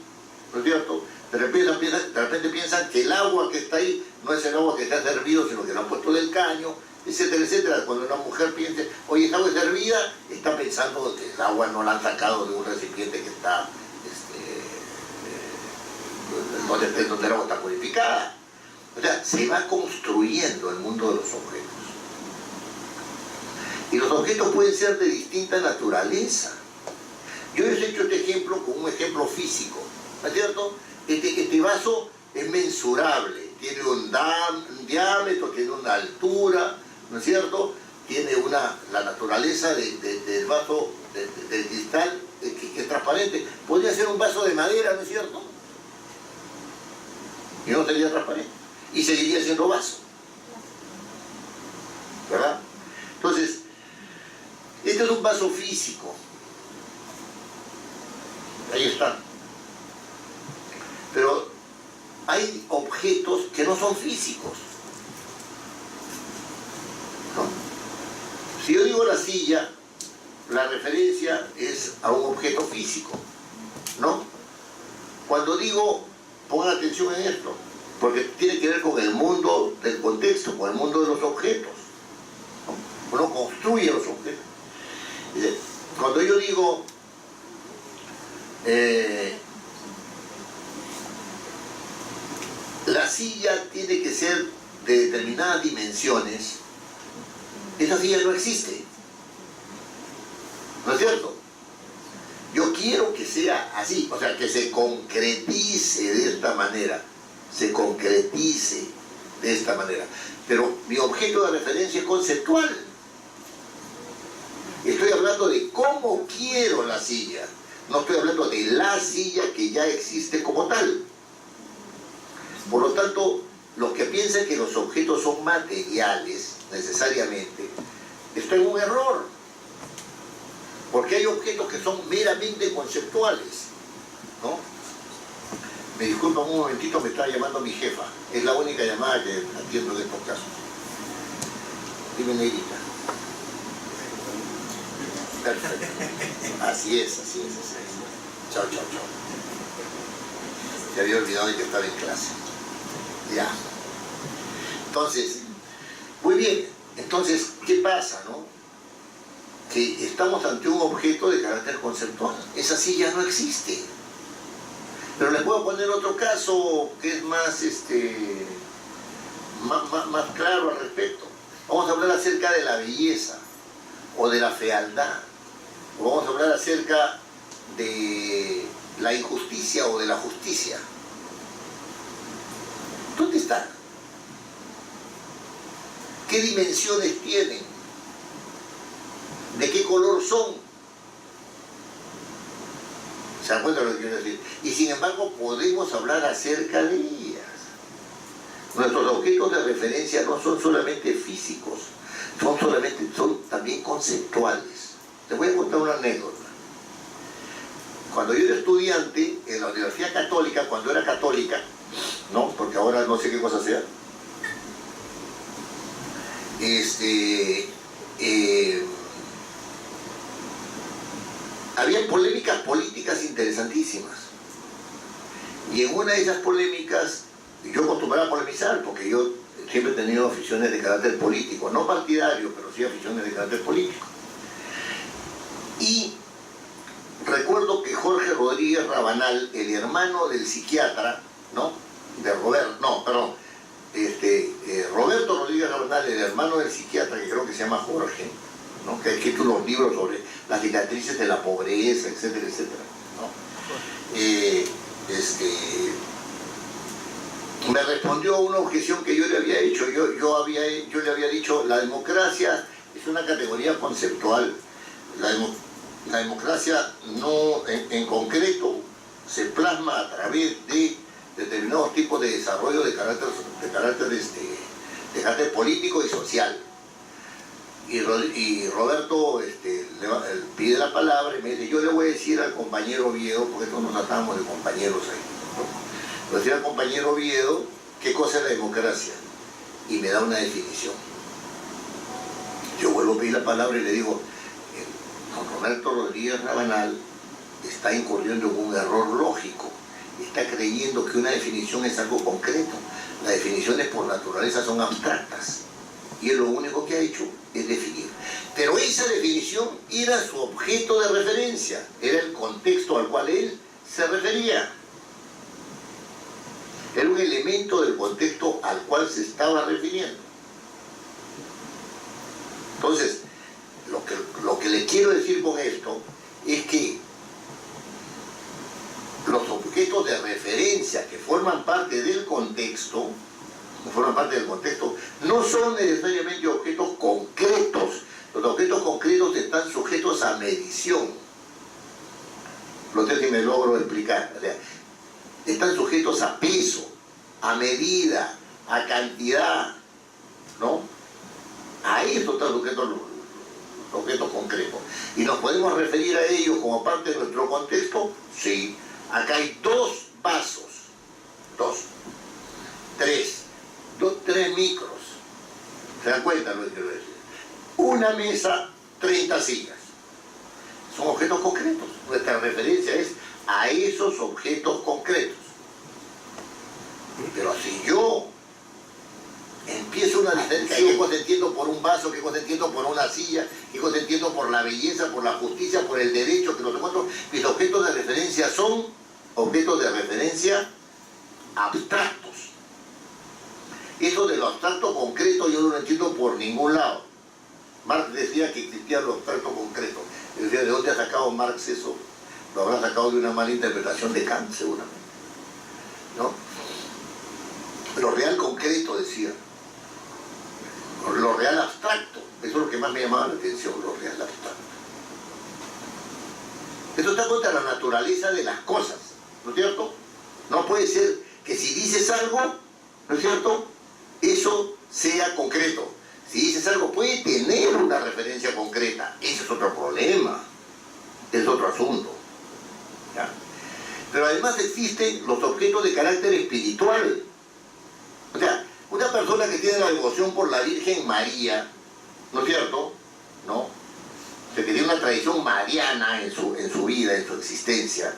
¿no es cierto? De repente piensan que el agua que está ahí no es el agua que está servido, sino que lo han puesto del caño, etcétera, etcétera. Cuando una mujer piense, oye, esta agua es hervida, está pensando que el agua no la han sacado de un recipiente que está, donde el agua está purificada. O sea, se va construyendo el mundo de los objetos. Y los objetos pueden ser de distinta naturaleza. Yo les he hecho este ejemplo con un ejemplo físico, ¿no es cierto? Este vaso es mensurable, tiene un diámetro, tiene una altura, ¿no es cierto? Tiene la naturaleza del vaso del cristal que es transparente. Podría ser un vaso de madera, ¿no es cierto? Y no sería transparente. Y seguiría siendo vaso. ¿Verdad? Entonces, este es un vaso físico. Ahí está. Pero hay objetos que no son físicos, ¿no? Si yo digo la silla, la referencia es a un objeto físico, ¿no? Cuando digo, pongan atención en esto, porque tiene que ver con el mundo del contexto, con el mundo de los objetos, ¿no? Uno construye los objetos. Cuando yo digo la silla tiene que ser de determinadas dimensiones, esa silla no existe, ¿no es cierto? Yo quiero que sea así, o sea, que se concretice de esta manera, pero mi objeto de referencia es conceptual. Estoy hablando de cómo quiero la silla, no estoy hablando de la silla que ya existe como tal. Por lo tanto, los que piensan que los objetos son materiales, necesariamente, están en un error. Porque hay objetos que son meramente conceptuales, ¿no? Me disculpan un momentito, me está llamando mi jefa. Es la única llamada que atiendo en estos casos. Dime, negrita. Perfecto. Así es. Chao. Se había olvidado de que estaba en clase. Ya. Entonces, muy bien. Entonces, ¿qué pasa, no? que estamos ante un objeto de carácter conceptual. Esa sí ya no existe. Pero les puedo poner otro caso que es más claro al respecto. Vamos a hablar acerca de la belleza o de la fealdad, o vamos a hablar acerca de la injusticia o de la justicia. ¿Dónde están? ¿Qué dimensiones tienen? ¿De qué color son? ¿Se dan cuenta de lo que quiero decir? Y sin embargo podemos hablar acerca de ellas. Nuestros objetos de referencia no son solamente físicos, son también conceptuales. Les voy a contar una anécdota. Cuando yo era estudiante en la Universidad Católica, cuando era católica, ¿no? Porque ahora no sé qué cosa sea, había polémicas políticas interesantísimas. Y en una de esas polémicas, yo acostumbraba a polemizar, porque yo siempre he tenido aficiones de carácter político, no partidario, pero sí aficiones de carácter político. Y recuerdo que Jorge Rodríguez Rabanal, el hermano del psiquiatra, ¿no? Roberto Rodríguez Rabanal, el hermano del psiquiatra, que creo que se llama Jorge, ¿no? Que ha escrito unos libros sobre las cicatrices de la pobreza, etcétera, etcétera, ¿no? Me respondió a una objeción que yo le había hecho. Yo le había dicho, la democracia es una categoría conceptual. La democracia no, en concreto, se plasma a través de determinados tipos de desarrollo de carácter político y social. Y Roberto pide la palabra y me dice, yo le voy a decir al compañero Oviedo, porque todos nos tratábamos de compañeros ahí, ¿no? Le voy a decir al compañero Oviedo qué cosa es la democracia. Y me da una definición. Yo vuelvo a pedir la palabra y le digo, don Roberto Rodríguez Rabanal está incurriendo en un error lógico. Está creyendo que una definición es algo concreto. Las definiciones por naturaleza son abstractas. Y él lo único que ha hecho es definir. Pero esa definición era su objeto de referencia. Era el contexto al cual él se refería. Era un elemento del contexto al cual se estaba refiriendo. Entonces, lo que le quiero decir con esto es que los objetos de referencia que forman parte del contexto, no son necesariamente objetos concretos. Los objetos concretos están sujetos a medición. No sé si me logro explicar. O sea, están sujetos a peso, a medida, a cantidad, ¿no? A eso están sujetos los objetos concretos. ¿Y nos podemos referir a ellos como parte de nuestro contexto? Sí. Acá hay dos vasos, tres micros. ¿Se dan cuenta lo que quiero decir? Una mesa, 30 sillas. Son objetos concretos. Nuestra referencia es a esos objetos concretos. Pero si yo empiezo una diferencia, ¿qué cosa entiendo por un vaso? ¿Qué cosa entiendo por una silla? ¿Qué cosa entiendo por la belleza, por la justicia, por el derecho? Que no sé cuánto. Mis objetos de referencia son objetos de referencia abstractos. Eso de lo abstracto concreto yo no lo entiendo por ningún lado. Marx decía que existía lo abstracto concreto. Yo decía, ¿de dónde ha sacado Marx eso? Lo habrá sacado de una mala interpretación de Kant, seguramente, ¿no? Lo real concreto, decía. Lo real abstracto. Eso es lo que más me llamaba la atención, lo real abstracto. Esto está contra la naturaleza de las cosas, ¿no es cierto? No puede ser que si dices algo, ¿no es cierto?, eso sea concreto. Si dices algo, puede tener una referencia concreta. Ese es otro problema. Es otro asunto. ¿Ya? Pero además existen los objetos de carácter espiritual. O sea, una persona que tiene la devoción por la Virgen María, ¿no es cierto?, ¿no? O sea, que tiene una tradición mariana en su vida, en su existencia,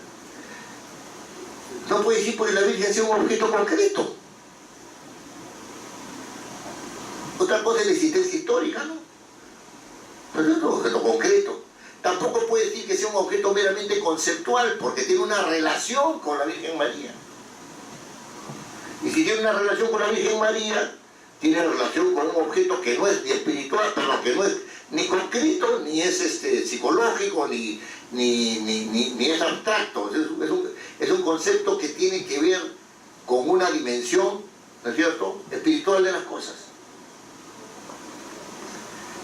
no puede decir porque la Virgen sea un objeto concreto. Otra cosa es la existencia histórica, ¿no? Pero es un objeto concreto. decir que sea un objeto meramente conceptual, porque tiene una relación con la Virgen María. Y si tiene una relación con la Virgen María, tiene relación con un objeto que no es ni espiritual, pero que no es ni concreto, ni es psicológico, ni es abstracto. Es un concepto que tiene que ver con una dimensión, ¿no es cierto?, espiritual de las cosas.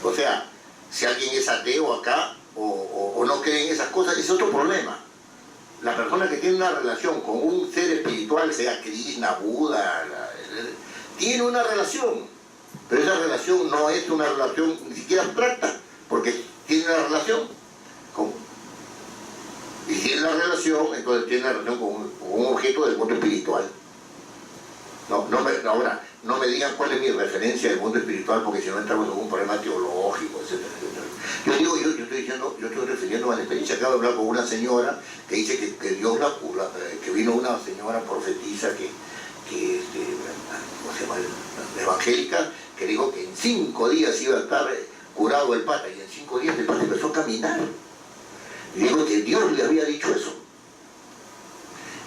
O sea, si alguien es ateo acá o no cree en esas cosas, es otro problema. La persona que tiene una relación con un ser espiritual, sea Krishna, Buda, tiene una relación, pero esa relación no es una relación ni siquiera abstracta, porque tiene una relación con... Y si tiene la relación, entonces tiene una relación con un objeto del mundo espiritual. Ahora, no me digan cuál es mi referencia del mundo espiritual, porque si no entramos en un problema teológico, etcétera, etcétera. Yo estoy refiriendo a la experiencia. Acabo de hablar con una señora que dice que Dios que vino una señora profetisa ¿cómo se llama? Evangélica, que dijo que en 5 días iba a estar curado el pata, y en 5 días el pata empezó a caminar. Y digo que Dios le había dicho eso.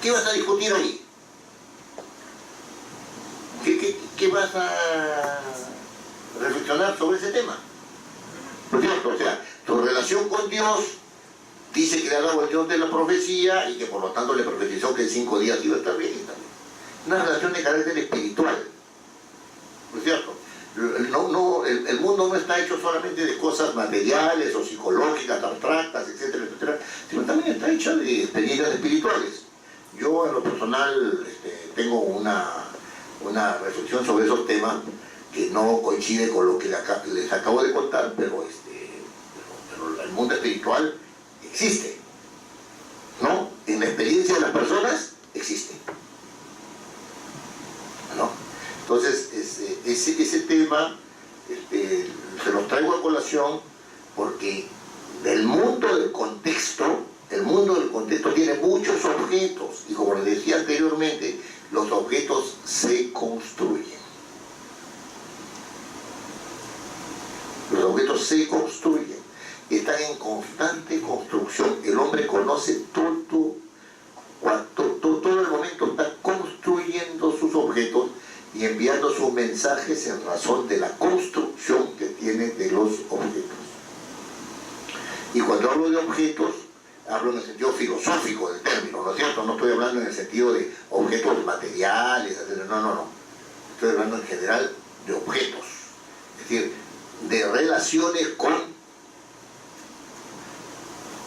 ¿Qué vas a discutir ahí? ¿Qué vas a reflexionar sobre ese tema? ¿No es cierto? O sea, tu relación con Dios dice que le ha dado el Dios de la profecía y que por lo tanto le profetizó que en 5 días iba a estar bien. Una relación de carácter espiritual. ¿No es cierto? El mundo no está hecho solamente de cosas materiales o psicológicas, abstractas, etcétera, etcétera, sino también está hecho de experiencias espirituales. Yo en lo personal tengo una reflexión sobre esos temas que no coincide con lo que les acabo de contar, pero el mundo espiritual existe, ¿no? En la experiencia de las personas existe, ¿no? Entonces ese tema se los traigo a colación porque el mundo del contexto tiene muchos objetos, y como les decía anteriormente, los objetos se construyen. Los objetos se construyen, están en constante construcción. El hombre conoce todo el momento, está construyendo sus objetos y enviando sus mensajes en razón de la construcción que tiene de los objetos. Y cuando hablo de objetos, hablo en el sentido filosófico del término, ¿no es cierto? No estoy hablando en el sentido de objetos materiales, etc. No. Estoy hablando en general de objetos. Es decir, de relaciones con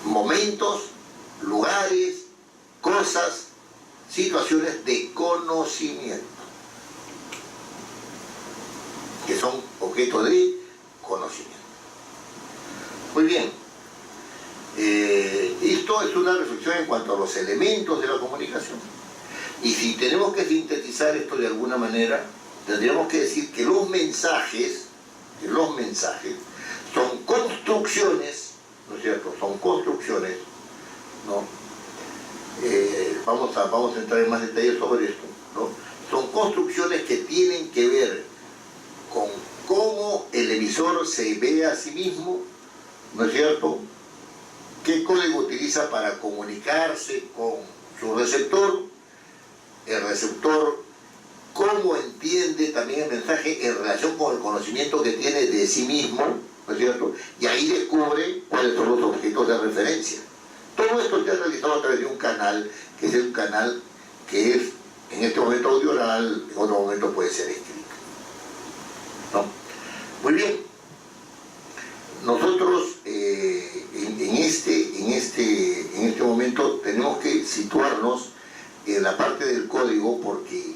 momentos, lugares, cosas, situaciones de conocimiento, que son objetos de conocimiento. Muy bien. Esto es una reflexión en cuanto a los elementos de la comunicación. Y si tenemos que sintetizar esto de alguna manera, tendríamos que decir que los mensajes son construcciones, ¿no es cierto? Son construcciones, ¿no? Vamos a entrar en más detalles sobre esto, ¿no? Son construcciones que tienen que ver con cómo el emisor se ve a sí mismo, ¿no es cierto? ¿Qué código utiliza para comunicarse con su receptor? El receptor, cómo entiende también el mensaje en relación con el conocimiento que tiene de sí mismo, ¿no es cierto? Y ahí descubre cuáles son los objetos de referencia. Todo esto se ha realizado a través de un canal, que es el canal que es en este momento audio oral, en otro momento puede ser escrito, ¿no? Muy bien. Nosotros en este momento tenemos que situarnos en la parte del código, porque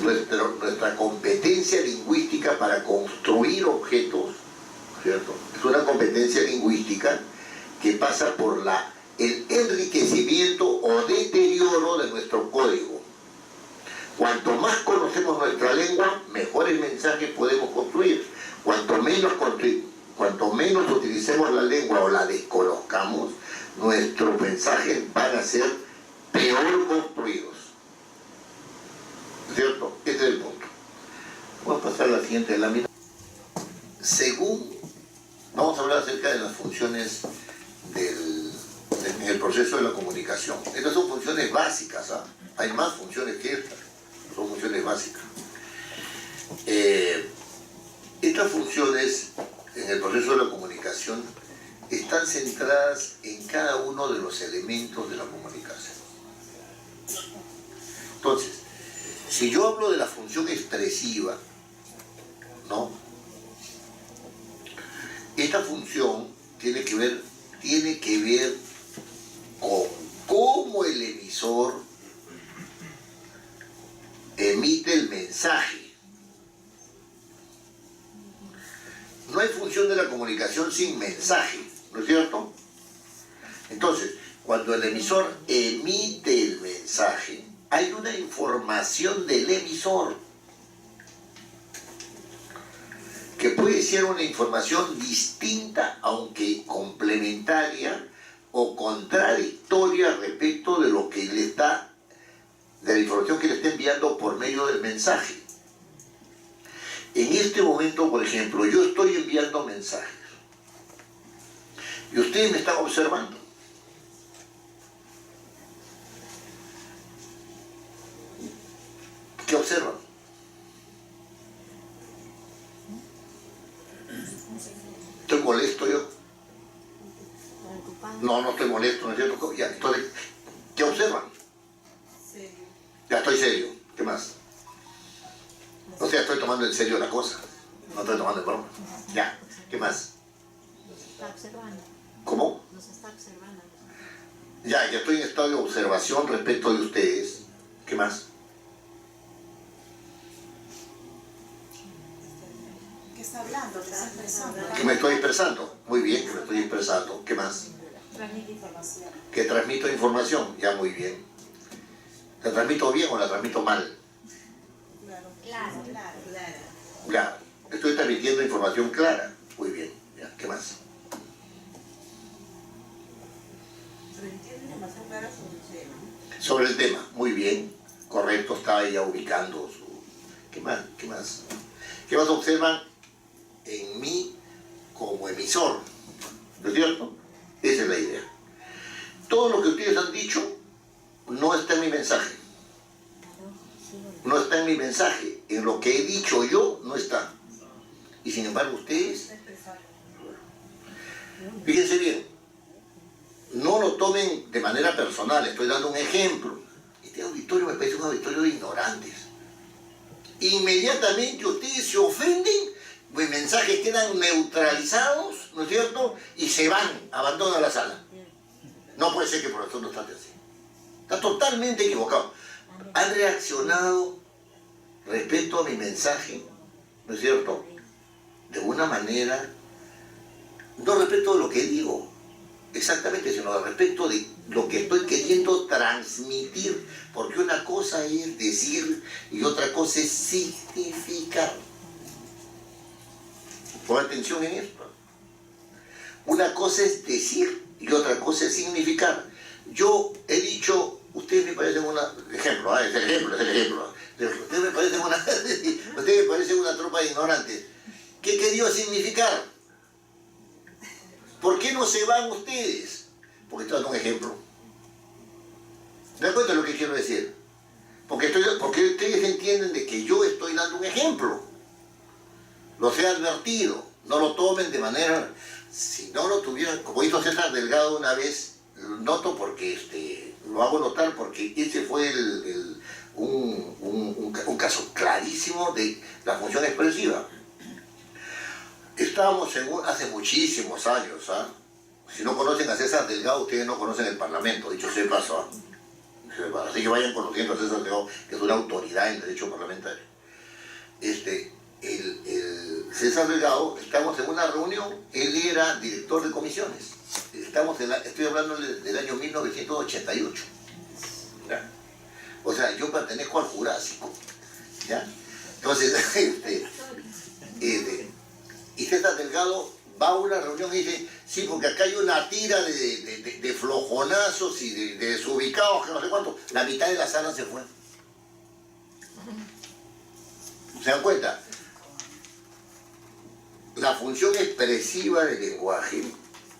nuestra competencia lingüística para construir objetos, ¿cierto? Es una competencia lingüística que pasa por el enriquecimiento o deterioro de nuestro código. Cuanto más conocemos nuestra lengua, mejores mensajes podemos construir. Cuanto menos utilicemos la lengua o la desconozcamos, nuestros mensajes van a ser peor construidos. ¿Cierto? Ese es el punto. Vamos a pasar a la siguiente lámina. Según Vamos a hablar acerca de las funciones en el proceso de la comunicación. Estas son funciones básicas, ¿ah? Hay más funciones que estas, son funciones básicas. Estas funciones en el proceso de la comunicación están centradas en cada uno de los elementos de la comunicación. Entonces, si yo hablo de la función expresiva, ¿no? Esta función tiene que ver con cómo el emisor emite el mensaje. No hay función de la comunicación sin mensaje, ¿no es cierto? Entonces, cuando el emisor emite el mensaje, hay una información del emisor que puede ser una información distinta, aunque complementaria o contradictoria respecto de lo que le está, de la información que le está enviando por medio del mensaje. En este momento, por ejemplo, yo estoy enviando mensajes y ustedes me están observando. ¿Qué observan? ¿Estoy molesto yo? No, no estoy molesto, ¿no es cierto? Ya, entonces, ¿qué observan? Ya estoy serio. ¿Qué más? O sea, estoy tomando en serio la cosa. No estoy tomando en broma. Ya. ¿Qué más? Nos está observando. ¿Cómo? Nos está observando. Ya estoy en estado de observación respecto de ustedes. ¿Qué más? ¿Qué está hablando? ¿Qué está expresando? Que me estoy expresando. Muy bien, que me estoy expresando. ¿Qué más? Transmite información. Que transmito información. Ya, muy bien. ¿La transmito bien o la transmito mal? Claro. Ya. Estoy transmitiendo información clara. Muy bien. Ya. ¿Qué más? Transmitiendo información clara sobre el tema. Sobre el tema. Muy bien. Correcto. Estaba ya ubicando su... ¿Qué más? ¿Qué más? ¿Qué más observan en mí como emisor? ¿No es cierto? Esa es la idea. Todo lo que ustedes han dicho no está en mi mensaje. No está en mi mensaje. En lo que he dicho yo no está. Y sin embargo ustedes... Fíjense bien. No lo tomen de manera personal. Estoy dando un ejemplo. Este auditorio me parece un auditorio de ignorantes. Inmediatamente ustedes se ofenden, mis mensajes quedan neutralizados, ¿no es cierto? Y se van, abandonan la sala. No puede ser que el profesor no trate así. Está totalmente equivocado. Han reaccionado respecto a mi mensaje, ¿no es cierto? De una manera, no respecto de lo que digo, exactamente, sino respecto de lo que estoy queriendo transmitir. Porque una cosa es decir y otra cosa es significar. Pon atención en esto. Una cosa es decir y otra cosa es significar. Yo he dicho, ustedes me parecen ejemplo, es el ejemplo. Ustedes me parecen una tropa de ignorantes. ¿Qué he querido significar? ¿Por qué no se van ustedes? Porque estoy dando un ejemplo. ¿Te das cuenta de lo que quiero decir? Porque ustedes entienden de que yo estoy dando un ejemplo. Los he advertido. No lo tomen de manera... Si no lo tuvieran, como hizo César Delgado una vez, noto porque lo hago notar porque ese fue un caso clarísimo de la función expresiva. Estábamos hace muchísimos años, ¿ah? Si no conocen a César Delgado, ustedes no conocen el Parlamento, dicho sea de paso, ¿ah? Así que vayan conociendo a César Delgado, que es una autoridad en derecho parlamentario. César Delgado, estamos en una reunión, él era director de comisiones. Estoy hablando del año 1988. ¿Ya? O sea, yo pertenezco al Jurásico. ¿Ya? Entonces, y César Delgado va a una reunión y dice, sí, porque acá hay una tira de flojonazos y de desubicados, que no sé cuánto. La mitad de la sala se fue. ¿Se dan cuenta? la función expresiva del lenguaje,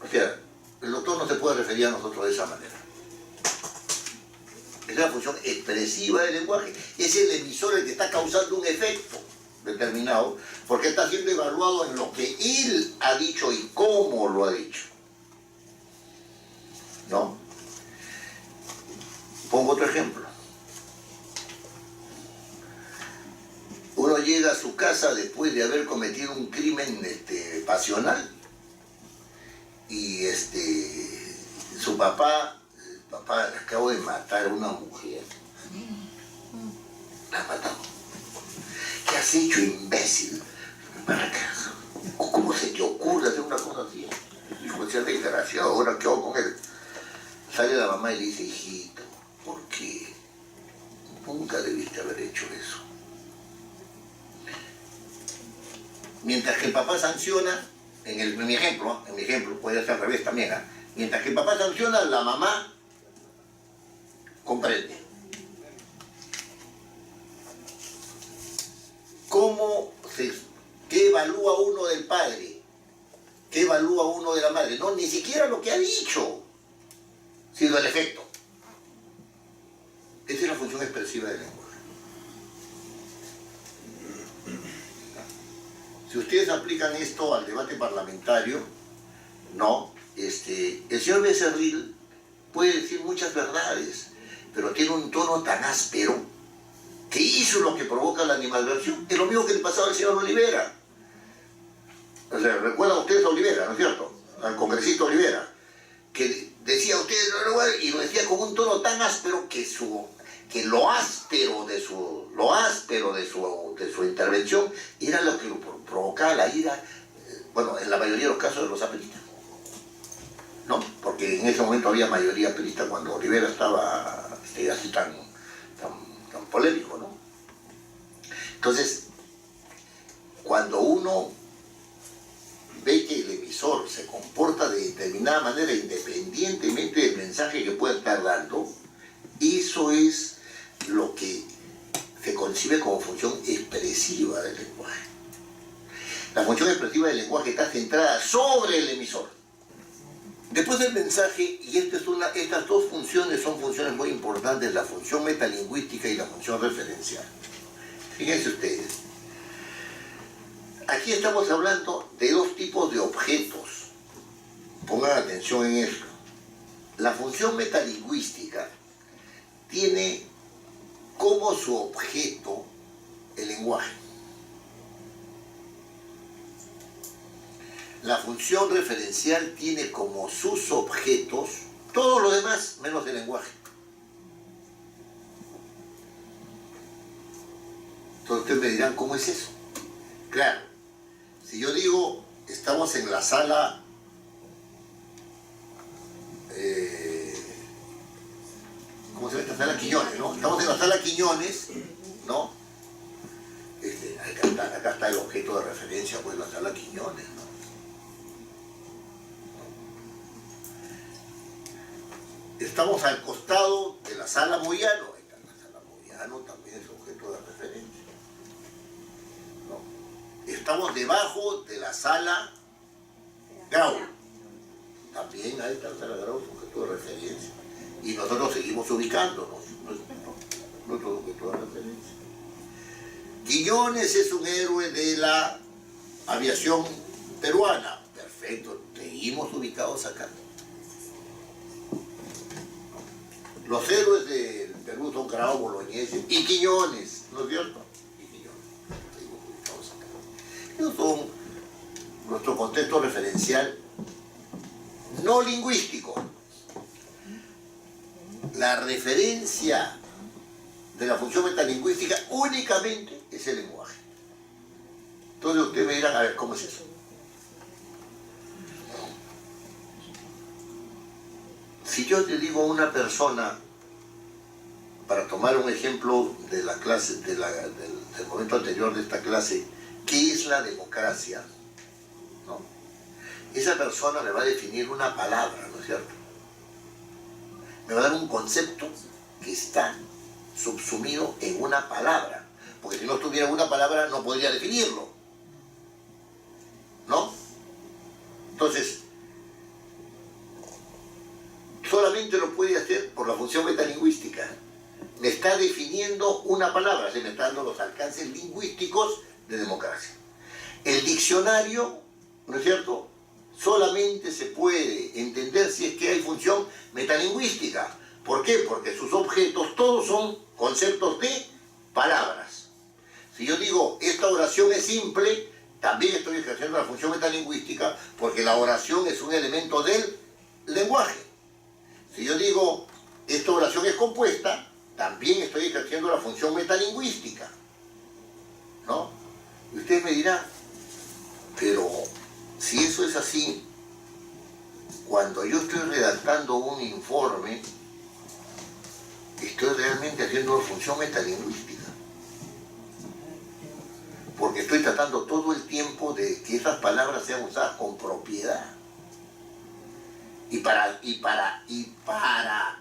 o sea, el doctor no se puede referir a nosotros de esa manera. Es la función expresiva del lenguaje. Es el emisor el que está causando un efecto determinado, porque está siendo evaluado en lo que él ha dicho y cómo lo ha dicho. ¿No? Pongo otro ejemplo. Uno llega a su casa después de haber cometido un crimen pasional y su papá, el papá acabó de matar a una mujer. La ha matado. ¿Qué has hecho, imbécil? ¿Cómo se te ocurre hacer una cosa así? Dijo, sea desgraciado, ahora ¿qué hago con él? Sale la mamá y le dice, hijito, ¿por qué? Nunca debiste haber hecho eso. Mientras que el papá sanciona, en mi ejemplo, puede ser al revés también, ¿eh? Mientras que el papá sanciona, la mamá comprende. ¿Qué evalúa uno del padre? ¿Qué evalúa uno de la madre? No, ni siquiera lo que ha dicho, sino el efecto. Esa es la función expresiva del lenguaje. Si ustedes aplican esto al debate parlamentario, no, el señor Becerril puede decir muchas verdades, pero tiene un tono tan áspero que hizo lo que provoca la animadversión. Es lo mismo que le pasaba al señor Olivera. O sea, recuerdan ustedes a Olivera, ¿no es cierto? Al congresista Olivera, que decía a ustedes, y lo decía con un tono tan áspero que lo áspero de su intervención era lo que provocaba la ira, bueno, en la mayoría de los casos de los apelistas, ¿no? Porque en ese momento había mayoría apelista cuando Olivera estaba así tan polémico, ¿no? Entonces, cuando uno ve que el emisor se comporta de determinada manera independientemente del mensaje que pueda estar dando, eso es lo que se concibe como función expresiva del lenguaje. La función expresiva del lenguaje está centrada sobre el emisor. Después del mensaje, y estas dos funciones son funciones muy importantes, la función metalingüística y la función referencial. Fíjense ustedes, aquí estamos hablando de dos tipos de objetos. Pongan atención en esto. La función metalingüística tiene como su objeto el lenguaje. La función referencial tiene como sus objetos todo lo demás menos el lenguaje. Entonces ustedes me dirán, ¿cómo es eso? Claro, si yo digo, estamos en la sala ¿cómo se llama esta sala? Quiñones, ¿no? Estamos en la sala Quiñones, ¿no? Acá está el objeto de referencia, pues la sala Quiñones, ¿no? Estamos al costado de la sala Moyano, ahí está la sala Moyano, también es objeto de referencia, ¿no? Estamos debajo de la sala Grau, también ahí está la sala Grau, es objeto de referencia. Y nosotros seguimos ubicándonos, nuestro objeto de referencia. Quiñones es un héroe de la aviación peruana. Perfecto, seguimos ubicados acá. Los héroes del Perú son Grau, Boloñese y Quiñones, ¿no es cierto? Y Quiñones, seguimos ubicados acá. Esos son nuestro contexto referencial no lingüístico. La referencia de la función metalingüística únicamente es el lenguaje. Entonces ustedes me dirán, a ver, ¿cómo es eso? Si yo te digo a una persona, para tomar un ejemplo de la clase, del momento anterior de esta clase, ¿qué es la democracia? ¿No? Esa persona me va a definir una palabra, ¿no es cierto? Me va a dar un concepto que está subsumido en una palabra, porque si no estuviera una palabra no podría definirlo, ¿no? Entonces, solamente lo puede hacer por la función metalingüística. Me está definiendo una palabra, se me están dando los alcances lingüísticos de democracia. El diccionario, ¿no es cierto?, solamente se puede entender si es que hay función metalingüística. ¿Por qué? Porque sus objetos todos son conceptos de palabras. Si yo digo, esta oración es simple, también estoy ejerciendo la función metalingüística porque la oración es un elemento del lenguaje. Si yo digo, esta oración es compuesta, también estoy ejerciendo la función metalingüística, ¿no? Y usted me dirá, pero si eso es así, cuando yo estoy redactando un informe, estoy realmente haciendo la función metalingüística. Porque estoy tratando todo el tiempo de que esas palabras sean usadas con propiedad. Y para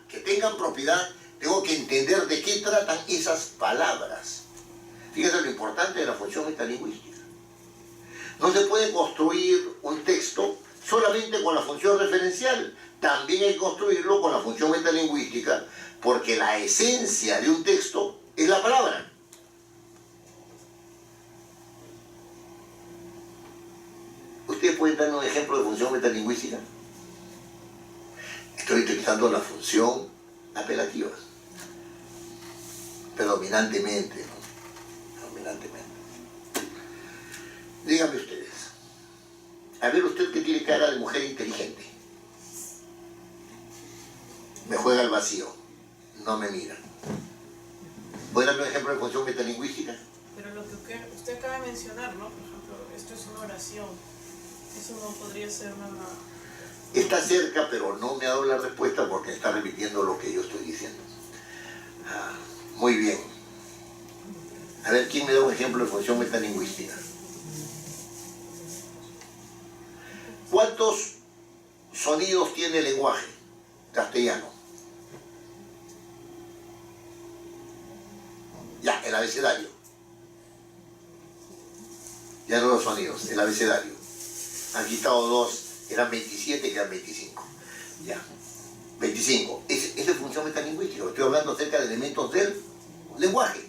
que tengan propiedad, tengo que entender de qué tratan esas palabras. Fíjense lo importante de la función metalingüística. No se puede construir un texto solamente con la función referencial. También hay que construirlo con la función metalingüística, porque la esencia de un texto es la palabra. ¿Ustedes pueden darme un ejemplo de función metalingüística? Estoy utilizando la función apelativa. Predominantemente, ¿no? Predominantemente. Díganme ustedes. A ver, usted que tiene cara de mujer inteligente. Me juega al vacío. No me mira. ¿Puede darme un ejemplo de función metalingüística? Pero lo que usted acaba de mencionar, ¿no? Por ejemplo, esto es una oración. Eso no podría ser una... Está cerca, pero no me ha dado la respuesta porque está repitiendo lo que yo estoy diciendo. Muy bien. A ver, ¿quién me da un ejemplo de función metalingüística? ¿Cuántos sonidos tiene el lenguaje castellano? Ya, el abecedario. Ya no los sonidos, el abecedario. Han quitado 2, eran 27, quedan 25. Ya, 25. Esa es función metalingüística. Estoy hablando acerca de elementos del lenguaje.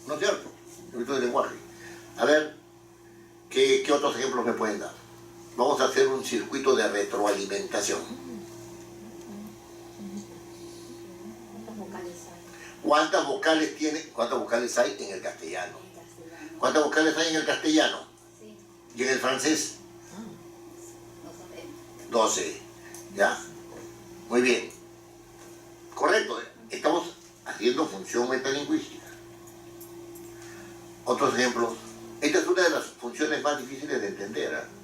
¿No es cierto? Elementos del lenguaje. A ver, ¿qué otros ejemplos me pueden dar? Vamos a hacer un circuito de retroalimentación. ¿Cuántas vocales hay en el castellano? ¿Cuántas vocales hay en el castellano? ¿Y en el francés? 12. ¿Ya? Muy bien. Correcto. Estamos haciendo función metalingüística. Otros ejemplos. Esta es una de las funciones más difíciles de entender.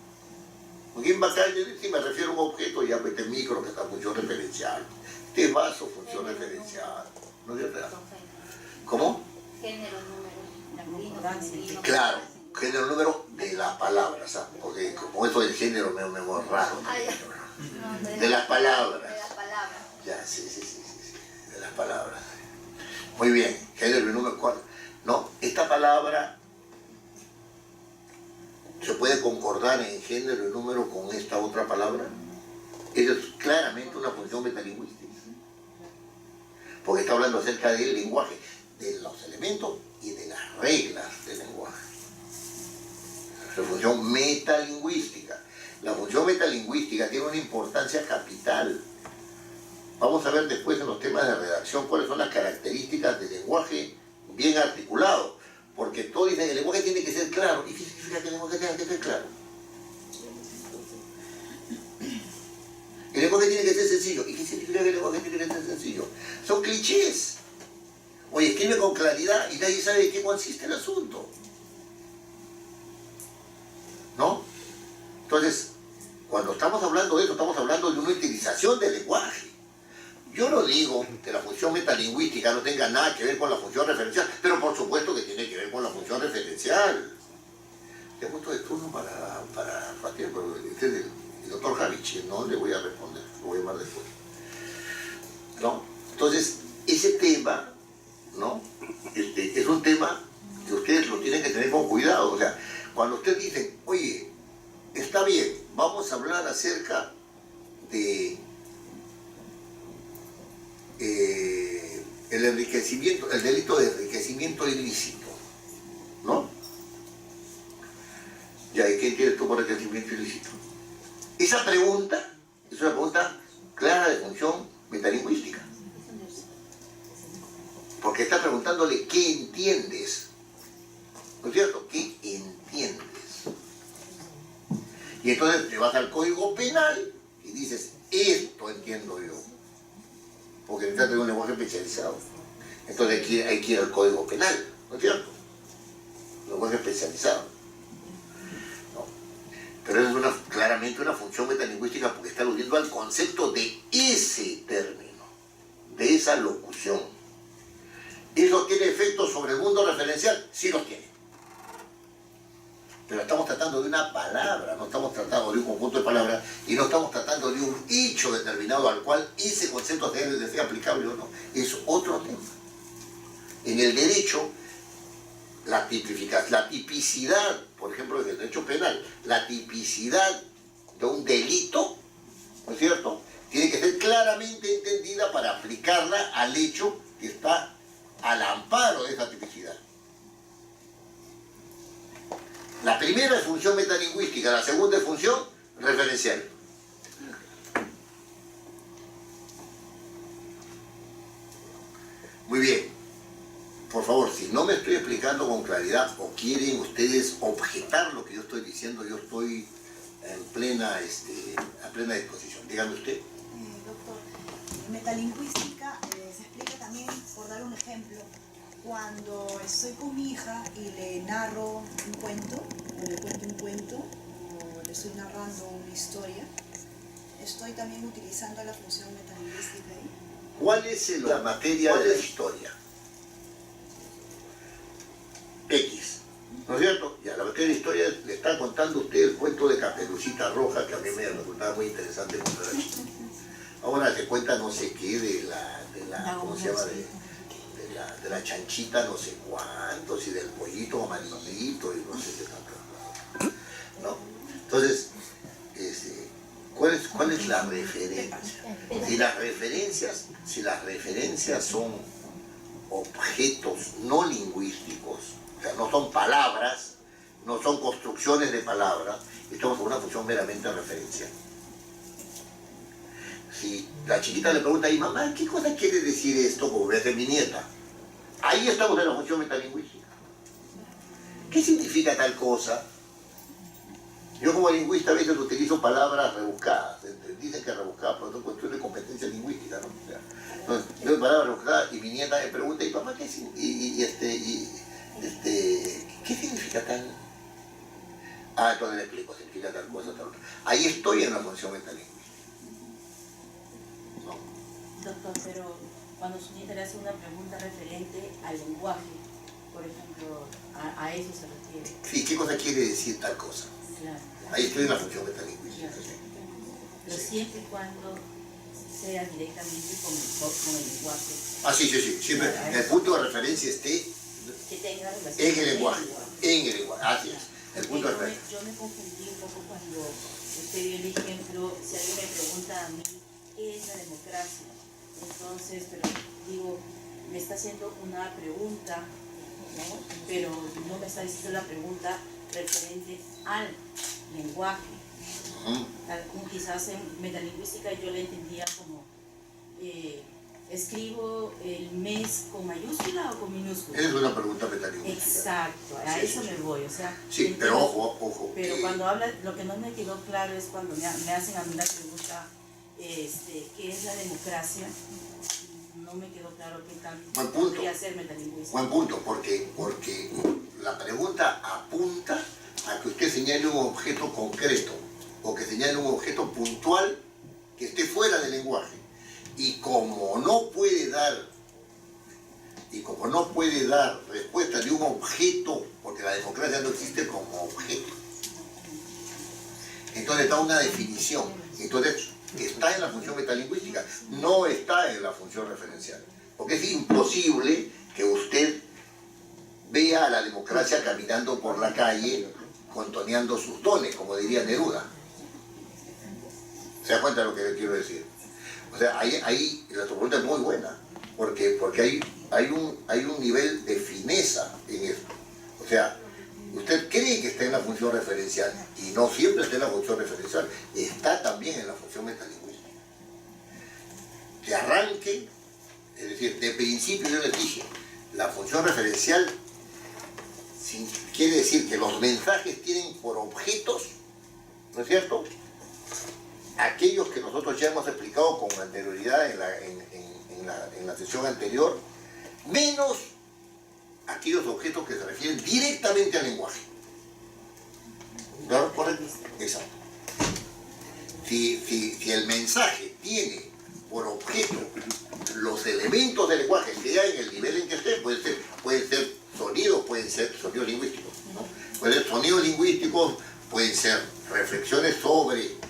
¿Quién va a caer? Si me refiero a un objeto, ya este micro, que está función referencial. Este vaso, función referencial. ¿No es cierto? ¿Cómo? Género, número, femenino. Claro, género, número de la palabra, ¿sabes? Porque como eso del género me raro. De las palabras. De las palabras. Ya, sí. De las palabras. Muy bien, género y número 4. No, esta palabra se puede concordar en género y número con esta otra palabra. Eso es claramente una función metalingüística. Porque está hablando acerca del lenguaje, de los elementos y de las reglas del lenguaje. La función metalingüística. La función metalingüística tiene una importancia capital. Vamos a ver después en los temas de redacción cuáles son las características del lenguaje bien articulado. Porque todos dicen que el lenguaje tiene que ser claro. ¿Y qué significa que el lenguaje tiene que ser claro? El lenguaje tiene que ser sencillo. ¿Y qué significa que el lenguaje tiene que ser sencillo? Son clichés. Oye, escribe con claridad y nadie sabe de qué consiste el asunto. ¿No? Entonces, cuando estamos hablando de eso, estamos hablando de una utilización del lenguaje. Yo no digo que la función metalingüística no tenga nada que ver con la función referencial, pero por supuesto que tiene que ver con la función referencial. Te he puesto de turno para Raquel, pero este es el doctor Javich, no le voy a responder, lo voy a llamar después. ¿No? Entonces, ese tema, ¿no? Es un tema que ustedes lo tienen que tener con cuidado. O sea, cuando ustedes dicen, oye, está bien, vamos a hablar acerca de el enriquecimiento, el delito de enriquecimiento ilícito, ¿no? Ya, ¿y qué entiendes tú por enriquecimiento ilícito? Esa pregunta es una pregunta clara de función metalingüística. Porque está preguntándole qué entiendes. ¿No es cierto? ¿Qué entiendes? Y entonces te vas al Código Penal y dices, esto entiendo yo. Porque se trata de un lenguaje especializado. Entonces hay que ir al Código Penal, ¿no es cierto? Lenguaje especializado. ¿No? Pero eso es claramente una función metalingüística porque está aludiendo al concepto de ese término, de esa locución. ¿Eso tiene efectos sobre el mundo referencial? Sí los tiene. Pero estamos tratando de una palabra, no estamos tratando de un conjunto de palabras y no estamos tratando de un hecho determinado al cual ese concepto debe de ser aplicable o no. Es otro tema. En el derecho, la tipicidad, por ejemplo, en el derecho penal, la tipicidad de un delito, ¿no es cierto?, tiene que ser claramente entendida para aplicarla al hecho que está al amparo de esa tipicidad. La primera es función metalingüística, la segunda es función referencial. Muy bien. Por favor, si no me estoy explicando con claridad o quieren ustedes objetar lo que yo estoy diciendo, yo estoy en plena disposición. Dígame usted. Doctor, en metalingüística se explica también, por dar un ejemplo, cuando estoy con mi hija y le narro un cuento, o le cuento un cuento, o le estoy narrando una historia, estoy también utilizando la función metalingüística ahí. ¿Cuál es la materia de la historia? X, ¿no es cierto? Y a la materia de historia le está contando usted el cuento de Caperucita Roja, que a mí me resultaba muy interesante cuando era chico. Ahora se cuenta no sé qué de la ¿cómo se llama? De la chanchita no sé cuántos y del pollito amarillito y no sé qué tanto. ¿No? Entonces, ¿cuál es la referencia? Si las referencias son objetos no lingüísticos, o sea, no son palabras, no son construcciones de palabras, estamos en una función meramente referencial. Si la chiquita le pregunta a mi mamá, ¿qué cosa quiere decir esto? Como ve de mi nieta. Ahí estamos en la función metalingüística. ¿Qué significa tal cosa? Yo como lingüista a veces utilizo palabras rebuscadas. Dicen que rebuscadas, pero es una cuestión de competencia lingüística, ¿no? O sea, entonces, yo palabras rebuscadas y mi nieta me pregunta, ¿y papá qué significa tal? Ah, entonces le explico, significa tal cosa, tal otra. Ahí estoy en la función metalingüística. ¿No? Doctor, pero cuando su nieta le hace una pregunta referente al lenguaje, por ejemplo, a eso se refiere. Sí, ¿qué cosa quiere decir tal cosa? Claro. Ahí estoy en la función metalingüística. Claro. Pero siempre y cuando sea directamente con el lenguaje. Ah, sí. Siempre el punto de referencia esté Que tenga relación en el con lenguaje. En el lenguaje, así es. El punto de referencia. Yo me confundí un poco cuando usted dio el ejemplo, si alguien me pregunta a mí, ¿qué es la democracia? Entonces, pero digo, me está haciendo una pregunta, ¿no? Pero no me está diciendo la pregunta referente al lenguaje. Quizás en metalingüística yo le entendía como escribo el mes con mayúscula o con minúscula. Es una pregunta metalingüística. Exacto, a eso me voy, o sea. Sí, pero ojo. Pero cuando habla, lo que no me quedó claro es cuando me hacen a mí la pregunta, ¿qué es la democracia? No me quedó claro qué tal podría ser metalingüística. Buen punto, porque la pregunta apunta a que usted señale un objeto concreto o que señale un objeto puntual que esté fuera del lenguaje. Y como no puede dar respuesta de un objeto, porque la democracia no existe como objeto, entonces está una definición. Entonces está en la función metalingüística, no está en la función referencial. Porque es imposible que usted vea a la democracia caminando por la calle contoneando sus dones, como diría Neruda. ¿Se da cuenta de lo que le quiero decir? O sea, ahí la pregunta es muy buena, porque hay un nivel de fineza en esto. O sea, usted cree que está en la función referencial, y no siempre está en la función referencial, está también en la función metalingüística. De arranque, es decir, de principio yo les dije, la función referencial quiere decir que los mensajes tienen por objetos, ¿no es cierto?, aquellos que nosotros ya hemos explicado con anterioridad en la sesión anterior, menos aquellos objetos que se refieren directamente al lenguaje. ¿No? ¿Correcto? Exacto. Si el mensaje tiene por objeto los elementos del lenguaje, sea en el nivel en que esté, pueden ser sonidos, pueden ser sonidos lingüísticos, ¿no? Pueden ser sonidos lingüísticos, pueden ser reflexiones sobre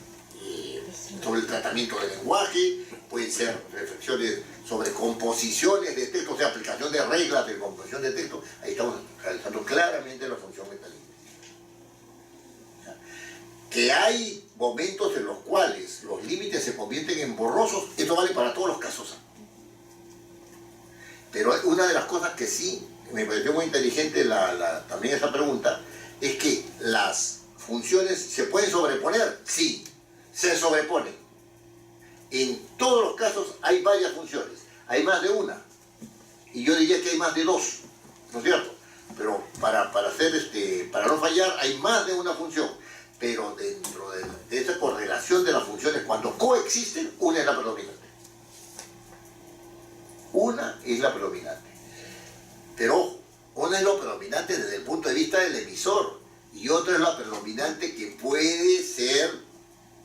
el tratamiento del lenguaje, pueden ser reflexiones sobre composiciones de texto, o sea, aplicación de reglas de composición de texto. Ahí estamos realizando claramente la función metalingüística. Que hay momentos en los cuales los límites se convierten en borrosos, esto vale para todos los casos. Pero una de las cosas que sí me pareció muy inteligente también esa pregunta, es que las funciones se pueden sobreponer. Sí, se sobreponen. En todos los casos hay varias funciones, hay más de una, y yo diría que hay más de dos, ¿no es cierto? Pero para no fallar hay más de una función, pero dentro de esa correlación de las funciones, cuando coexisten, una es la predominante. Una es la predominante. Pero ojo, una es la predominante desde el punto de vista del emisor, y otra es la predominante que puede ser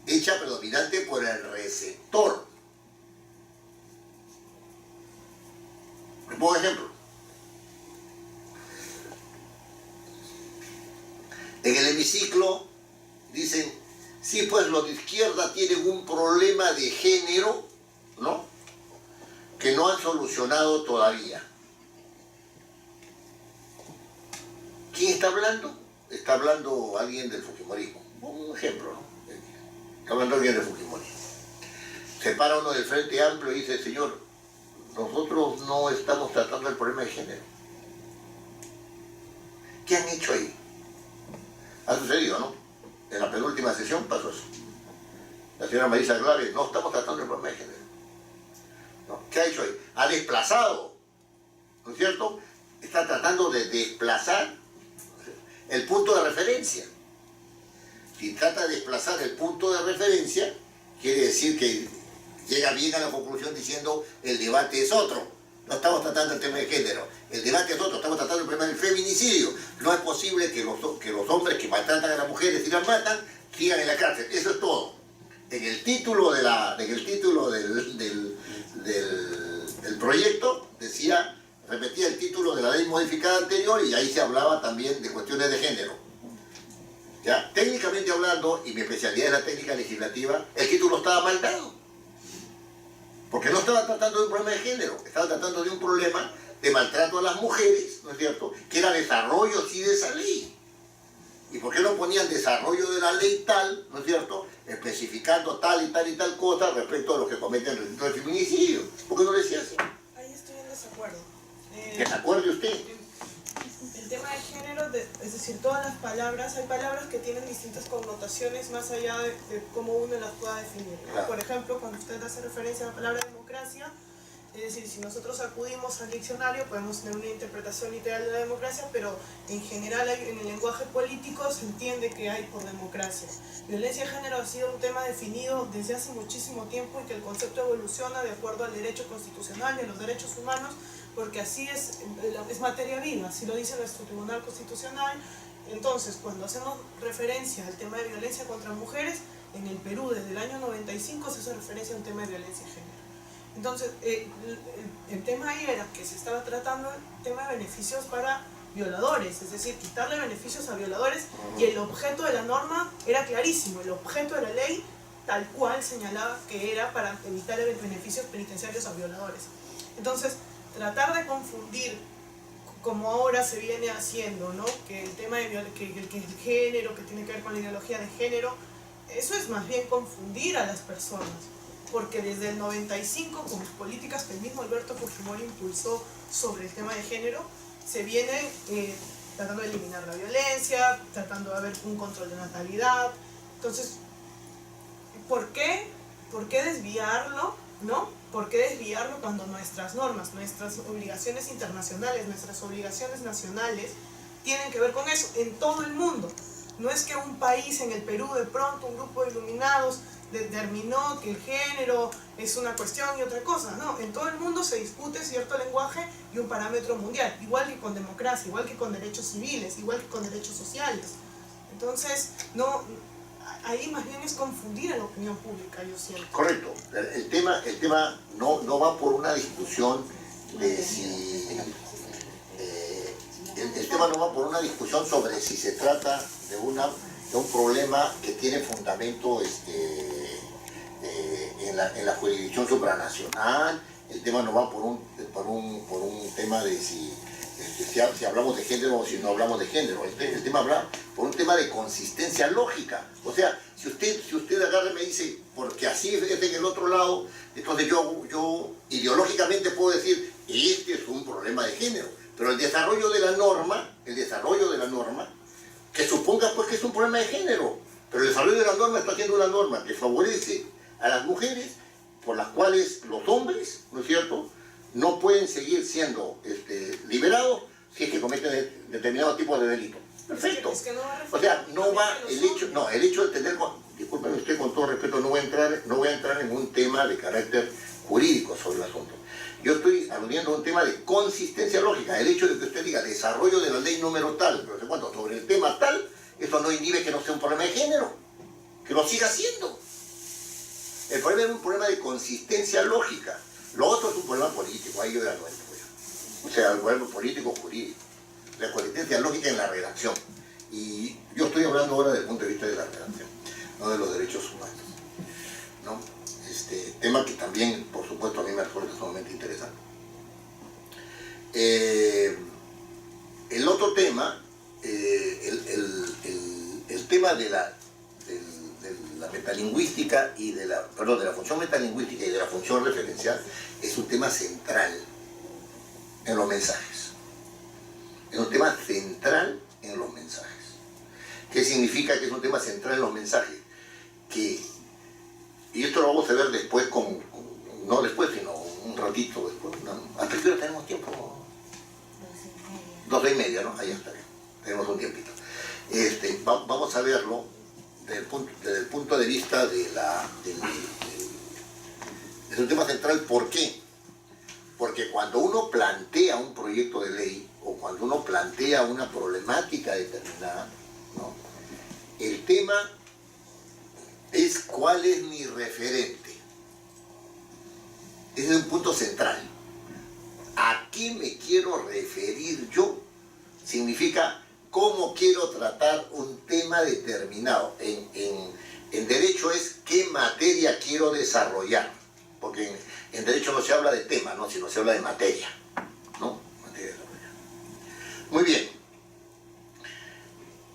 hecha predominante por el receptor. Por ejemplo, en el hemiciclo dicen, sí, pues los de izquierda tienen un problema de género, ¿no?, que no han solucionado todavía. ¿Quién está hablando? Está hablando alguien del fujimorismo. Un ejemplo, ¿no? Está hablando alguien del fujimorismo. Se para uno del Frente Amplio y dice, señor, nosotros no estamos tratando el problema de género. ¿Qué han hecho ahí? Ha sucedido, ¿no? En la penúltima sesión pasó eso. La señora Marisa Glave, no estamos tratando el problema de género. ¿No? ¿Qué ha hecho ahí? Ha desplazado, ¿no es cierto? Está tratando de desplazar el punto de referencia. Si trata de desplazar el punto de referencia, quiere decir que llega bien a la conclusión diciendo el debate es otro. No estamos tratando el tema de género. El debate es otro, estamos tratando el problema del feminicidio. No es posible que los hombres que maltratan a las mujeres y las matan sigan en la cárcel. Eso es todo. En el título del proyecto repetía el título de la ley modificada anterior, y ahí se hablaba también de cuestiones de género. ¿Ya? Técnicamente hablando, y mi especialidad es la técnica legislativa, el título estaba mal dado. Porque no estaba tratando de un problema de género, estaba tratando de un problema de maltrato a las mujeres, ¿no es cierto?, que era desarrollo sí de esa ley. ¿Y por qué no ponían desarrollo de la ley tal, ¿no es cierto?, especificando tal y tal y tal cosa respecto a los que cometen el delito de feminicidio? ¿Por qué no decía eso? Ahí estoy en desacuerdo. ¿Desacuerde usted? El tema de género, es decir, todas las palabras, hay palabras que tienen distintas connotaciones más allá de cómo uno las pueda definir, ¿no? Claro. Por ejemplo, cuando usted hace referencia a la palabra democracia, es decir, si nosotros acudimos al diccionario podemos tener una interpretación literal de la democracia, pero en general en el lenguaje político se entiende que hay por democracia. Violencia de género ha sido un tema definido desde hace muchísimo tiempo, y que el concepto evoluciona de acuerdo al derecho constitucional y a los derechos humanos, porque así es materia viva, así lo dice nuestro Tribunal Constitucional. Entonces, cuando hacemos referencia al tema de violencia contra mujeres, en el Perú desde el año 95 se hace referencia a un tema de violencia de género. Entonces, el tema ahí era que se estaba tratando el tema de beneficios para violadores, es decir, quitarle beneficios a violadores, y el objeto de la norma era clarísimo, el objeto de la ley tal cual señalaba que era para evitar beneficios penitenciarios a violadores. Entonces, tratar de confundir, como ahora se viene haciendo, ¿no?, que el tema de que el género, que tiene que ver con la ideología de género, eso es más bien confundir a las personas, porque desde el 95, con las políticas que el mismo Alberto Fujimori impulsó sobre el tema de género, se viene tratando de eliminar la violencia, tratando de haber un control de natalidad. Entonces, ¿por qué desviarlo, no? ¿Por qué desviarlo cuando nuestras normas, nuestras obligaciones internacionales, nuestras obligaciones nacionales tienen que ver con eso en todo el mundo? No es que un país, en el Perú, de pronto un grupo de iluminados determinó que el género es una cuestión y otra cosa, no, en todo el mundo se discute cierto lenguaje y un parámetro mundial, igual que con democracia, igual que con derechos civiles, igual que con derechos sociales. Entonces, no, ahí más bien es confundir a la opinión pública, yo siento. Correcto. El tema no va por una discusión de si... el tema no va por una discusión sobre si se trata de un problema que tiene fundamento en la jurisdicción supranacional. El tema no va por un tema de si hablamos de género o si no hablamos de género. El tema habla por un tema de consistencia lógica. O sea, si usted agarra y me dice, porque así es en el otro lado, entonces yo ideológicamente puedo decir, este es un problema de género. Pero el desarrollo de la norma, que suponga pues que es un problema de género, pero el desarrollo de la norma está haciendo una norma que favorece a las mujeres, por las cuales los hombres, ¿no es cierto?, no pueden seguir siendo liberados si es que cometen determinado tipo de delito. Perfecto. Es que no va a O sea, no va el hecho de tener, discúlpeme usted con todo respeto, no voy a entrar en un tema de carácter jurídico sobre el asunto. Yo estoy aludiendo a un tema de consistencia lógica. El hecho de que usted diga desarrollo de la ley número tal, no sé cuánto, sobre el tema tal, eso no inhibe que no sea un problema de género, que lo siga siendo. El problema es un problema de consistencia lógica. Lo otro es un problema político, ahí yo ya no entro. O sea, el problema político jurídico. La consistencia lógica en la redacción. Y yo estoy hablando ahora desde el punto de vista de la redacción, no de los derechos humanos, ¿no? Tema que también, por supuesto, a mí me resulta sumamente interesante. El otro tema, el tema de la metalingüística y de la función metalingüística y de la función referencial es un tema central en los mensajes. Es un tema central en los mensajes. ¿Qué significa que es un tema central en los mensajes? Y esto lo vamos a ver después, no después, sino un ratito después. ¿Hasta qué hora tenemos tiempo? 12:30, ¿no? Ahí está bien. Tenemos un tiempito. Vamos a verlo desde el punto de vista es un tema central. ¿Por qué? Porque cuando uno plantea un proyecto de ley o cuando uno plantea una problemática determinada, ¿no?, el tema es cuál es mi referente. Ese es un punto central. ¿A qué me quiero referir yo? Significa cómo quiero tratar un tema determinado. En derecho es qué materia quiero desarrollar. Porque en derecho no se habla de tema, ¿no?, sino se habla de materia, ¿no? Materia desarrollada. Muy bien.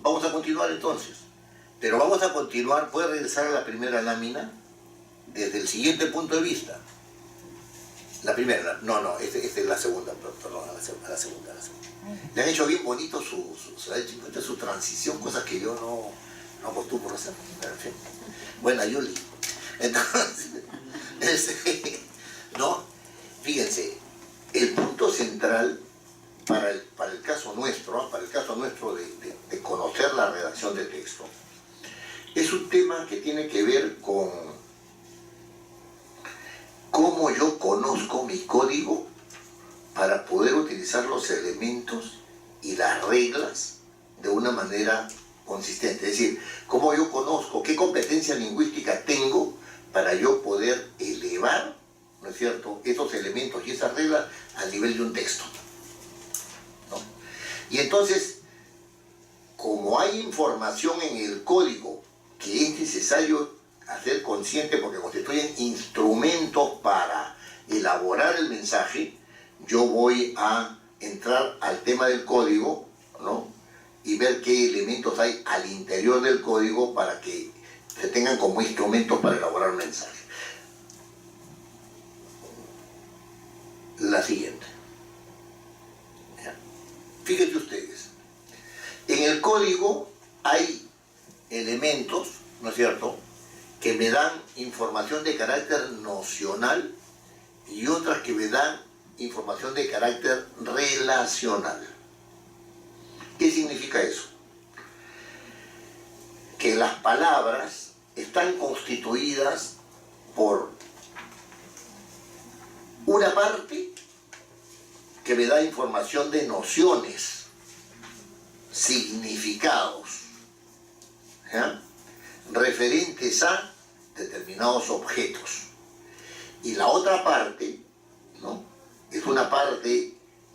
Vamos a continuar entonces. Pero vamos a continuar, puede regresar a la primera lámina desde el siguiente punto de vista. La primera, esta es la segunda, perdón, a la segunda. Le han hecho bien bonito su transición, cosas que yo no acostumbro a hacer. Pero en fin, buena Yuli. Entonces, ¿no? Fíjense, el punto central para el caso nuestro, de conocer la redacción de texto, es un tema que tiene que ver con cómo yo conozco mi código para poder utilizar los elementos y las reglas de una manera consistente. Es decir, cómo yo conozco, qué competencia lingüística tengo para yo poder elevar, ¿no es cierto?, esos elementos y esas reglas al nivel de un texto, ¿no? Y entonces, como hay información en el código que es necesario hacer consciente porque constituyen instrumentos para elaborar el mensaje, yo voy a entrar al tema del código, ¿no?, y ver qué elementos hay al interior del código para que se tengan como instrumentos para elaborar mensajes. La siguiente. Fíjense ustedes, en el código hay elementos, ¿no es cierto?, que me dan información de carácter nocional y otras que me dan información de carácter relacional. ¿Qué significa eso? Que las palabras están constituidas por una parte que me da información de nociones, significados, ¿ya?, referentes a determinados objetos. Y la otra parte, ¿no?, es una parte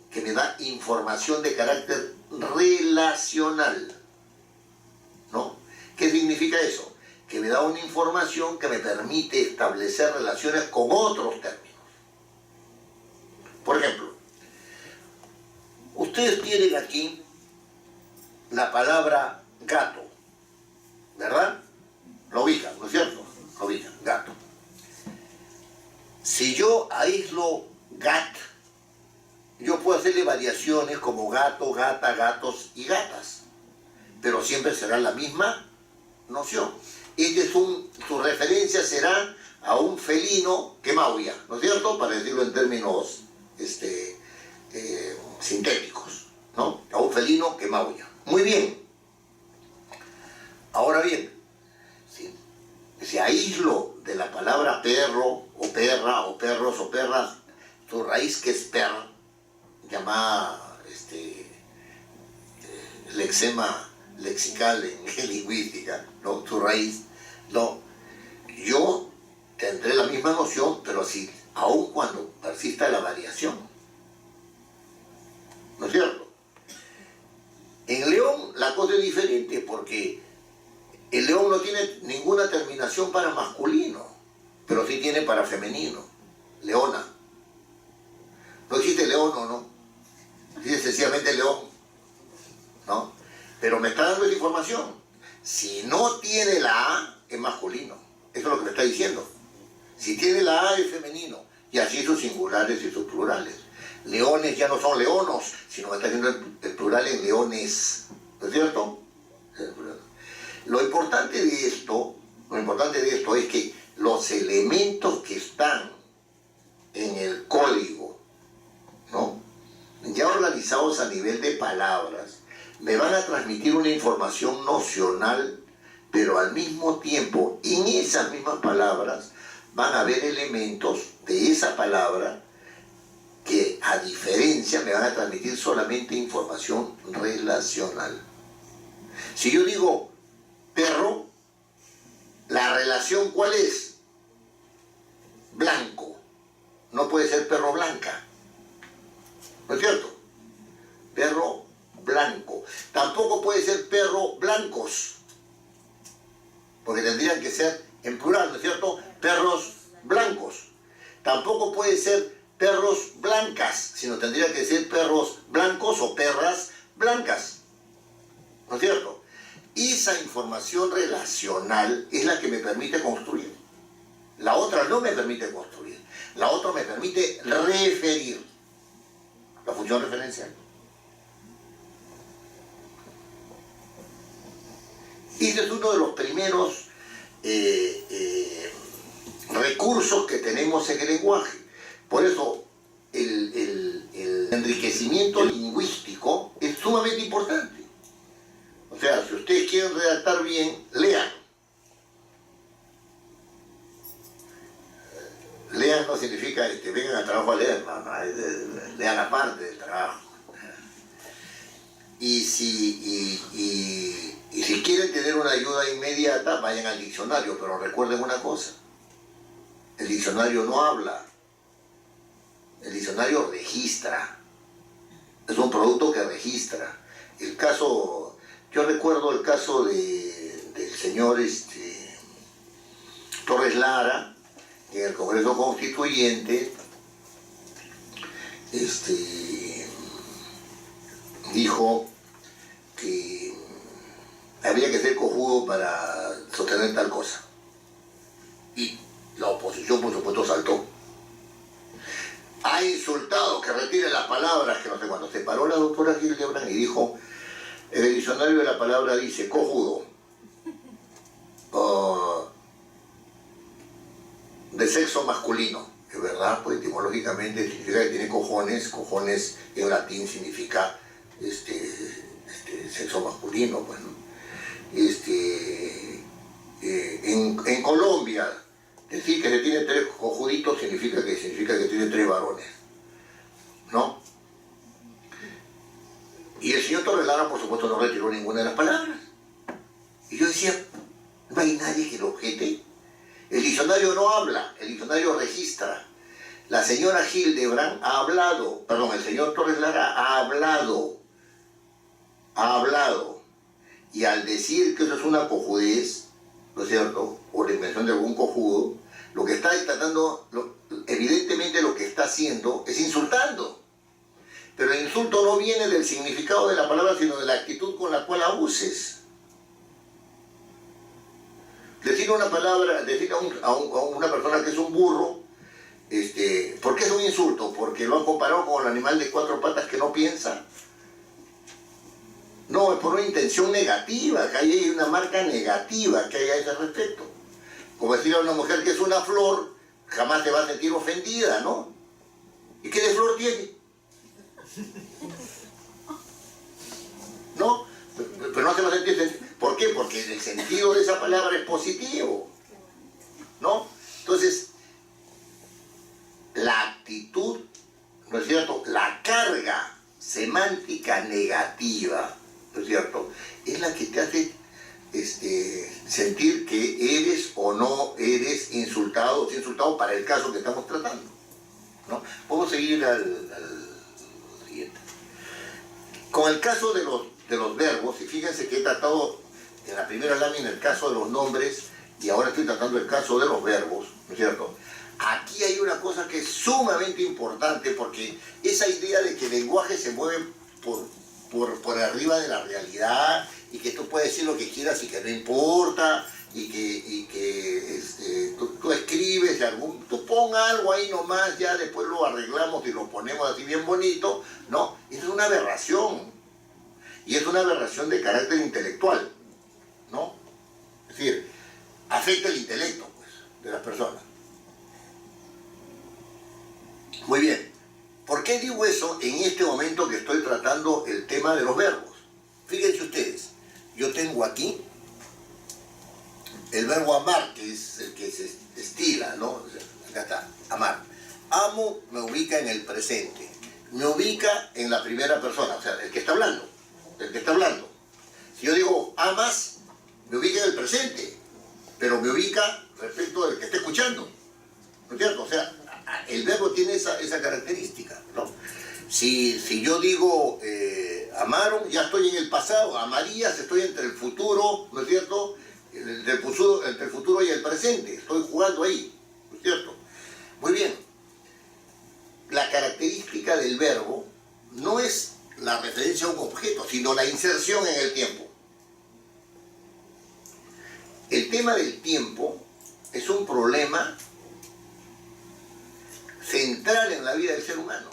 que me da información de carácter relacional, ¿no? ¿Qué significa eso? Que me da una información que me permite establecer relaciones con otros términos. Por ejemplo, ustedes tienen aquí la palabra gato, ¿verdad? Lo ubican, ¿no es cierto? Lo ubican, gato. Si yo aíslo gat, yo puedo hacerle variaciones como gato, gata, gatos y gatas, pero siempre será la misma noción. Su referencia será a un felino que maulla, ¿no es cierto? Para decirlo en términos sintéticos, ¿no? A un felino que maulla. Muy bien. Ahora bien, si aíslo de la palabra perro, o perra, o perros, o perras, su raíz que es per, llamada lexema lexical en lingüística, ¿no? Su raíz, no. Yo tendré la misma noción, pero así, aun cuando persista la variación. ¿No es cierto? En león la cosa es diferente porque el león no tiene ninguna terminación para masculino, pero sí tiene para femenino. Leona. No existe león o no. Existe sencillamente león, ¿no? Pero me está dando esa información. Si no tiene la A, es masculino. Eso es lo que me está diciendo. Si tiene la A, es femenino. Y así sus singulares y sus plurales. Leones ya no son leonos, sino que está haciendo el plural en leones. ¿No es cierto? Lo importante de esto es que los elementos que están en el código, ¿no?, ya organizados a nivel de palabras, me van a transmitir una información nocional, pero al mismo tiempo, en esas mismas palabras, van a haber elementos de esa palabra que, a diferencia, me van a transmitir solamente información relacional. Si yo digo perro, ¿la relación cuál es? Blanco. No puede ser perro blanca. ¿No es cierto? Perro blanco. Tampoco puede ser perro blancos, porque tendrían que ser en plural, ¿no es cierto? Perros blancos. Tampoco puede ser perros blancas, sino tendría que ser perros blancos o perras blancas. ¿No es cierto? Esa información relacional es la que me permite construir. La otra no me permite construir. La otra me permite referir. La función referencial. Este es uno de los primeros recursos que tenemos en el lenguaje. Por eso el enriquecimiento lingüístico es sumamente importante. O sea, si ustedes quieren redactar bien, lean. Lean no significa vengan al trabajo a leer, no, lean aparte del trabajo. Y si quieren tener una ayuda inmediata, vayan al diccionario, pero recuerden una cosa: el diccionario no habla, el diccionario registra, es un producto que registra. Yo recuerdo el caso del señor Torres Lara, en el Congreso Constituyente, dijo que habría que ser cojudo para sostener tal cosa. Y la oposición, por supuesto, saltó. Ha insultado, que retire las palabras, que no sé cuándo. Se paró la doctora Hildebrand y dijo, en el diccionario de la palabra dice cojudo, de sexo masculino. Es verdad, pues etimológicamente significa que tiene cojones. Cojones en latín significa sexo masculino, pues, ¿no? En Colombia, decir que se tiene 3 cojuditos significa que tiene 3 varones, ¿no? Y el señor Torres Lara, por supuesto, no retiró ninguna de las palabras. Y yo decía, no hay nadie que lo objete. El diccionario no habla, el diccionario registra. La señora Hildebrand ha hablado, perdón, el señor Torres Lara ha hablado. Y al decir que eso es una cojudez, ¿no es cierto?, o la invención de algún cojudo, lo que está tratando, evidentemente lo que está haciendo es insultando. Pero el insulto no viene del significado de la palabra, sino de la actitud con la cual abuses. Decir una palabra, decir a una persona que es un burro, ¿por qué es un insulto? Porque lo han comparado con el animal de 4 patas que no piensa. No, es por una intención negativa, que hay una marca negativa que hay a ese respecto. Como decir a una mujer que es una flor, jamás te va a sentir ofendida, ¿no? ¿Y qué de flor tiene? ¿No? Pero no se va a sentir. ¿Por qué? Porque el sentido de esa palabra es positivo, ¿no? Entonces, la actitud, ¿no es cierto?, la carga semántica negativa, ¿no es cierto?, es la que te hace sentir que eres o no eres insultado o insultado para el caso que estamos tratando, ¿no? Podemos seguir al siguiente. Con el caso de los verbos, y fíjense que he tratado en la primera lámina el caso de los nombres y ahora estoy tratando el caso de los verbos, ¿no es cierto? Aquí hay una cosa que es sumamente importante, porque esa idea de que el lenguaje se mueve por arriba de la realidad y que tú puedes decir lo que quieras y que no importa y que tú escribes, tú pongas algo ahí nomás, ya después lo arreglamos y lo ponemos así bien bonito, ¿no? Eso es una aberración. Y es una aberración de carácter intelectual, ¿no? Es decir, afecta el intelecto, pues, de las personas. Muy bien. ¿Por qué digo eso en este momento que estoy tratando el tema de los verbos? Fíjense ustedes, yo tengo aquí el verbo amar, que es el que se estila, ¿no? Acá está, amar. Amo me ubica en el presente, me ubica en la primera persona, o sea, el que está hablando. Si yo digo amas, me ubica en el presente, pero me ubica respecto del que está escuchando, ¿no es cierto? O sea, el verbo tiene esa característica, ¿no? Si yo digo amaron, ya estoy en el pasado, amarías, estoy entre el futuro, ¿no es cierto?, entre el futuro y el presente, estoy jugando ahí, ¿no es cierto? Muy bien, la característica del verbo no es la referencia a un objeto, sino la inserción en el tiempo. El tema del tiempo es un problema central en la vida del ser humano.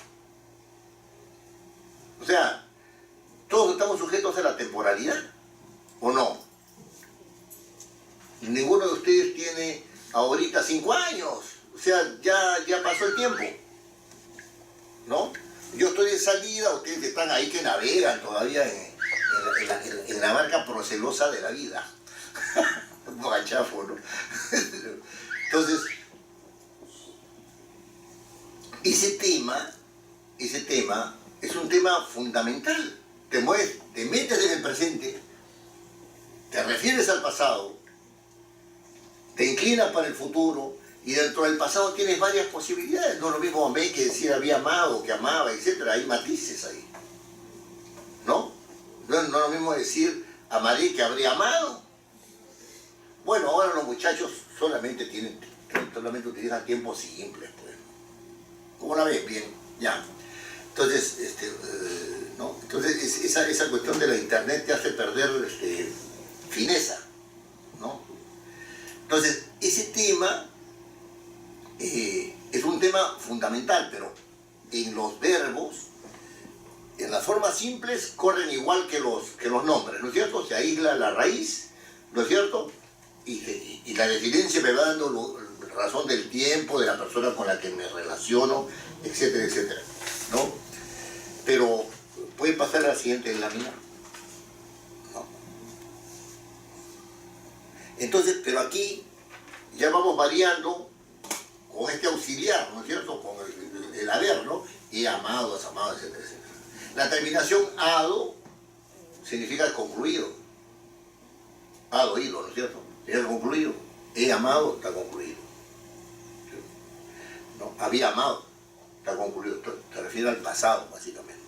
O sea, todos estamos sujetos a la temporalidad, ¿o no? Ninguno de ustedes tiene ahorita 5 años, o sea, ya pasó el tiempo, ¿no? Yo estoy de salida, ustedes están ahí que navegan todavía en la barca procelosa de la vida. Un bocachafo, ¿no? Entonces, ese tema es un tema fundamental. Te metes en el presente, te refieres al pasado, te inclinas para el futuro, y dentro del pasado tienes varias posibilidades. No es lo mismo amé que decir había amado, que amaba, etc. Hay matices ahí, ¿no? No es lo mismo decir amaré que habría amado. Bueno, ahora los muchachos solamente utilizan tiempos simples, pues. ¿Cómo la ves? Bien, ya. Entonces, ¿no? Entonces esa cuestión de la internet te hace perder fineza, ¿no? Entonces, ese tema es un tema fundamental, pero en los verbos, en las formas simples, corren igual que los nombres, ¿no es cierto? Se aísla la raíz, ¿no es cierto? Y la deficiencia me va dando razón del tiempo, de la persona con la que me relaciono, etcétera, etcétera, ¿no? Pero, ¿puede pasar a la siguiente lámina? No. Entonces, pero aquí ya vamos variando con este auxiliar, ¿no es cierto? Con el haber, ¿no? He amado, has amado, etcétera, etcétera. La terminación ado significa concluido. Ado, ido, ¿no es cierto? Significa concluido. He amado, está concluido. ¿No? Había amado, está concluido. Se refiere al pasado, básicamente.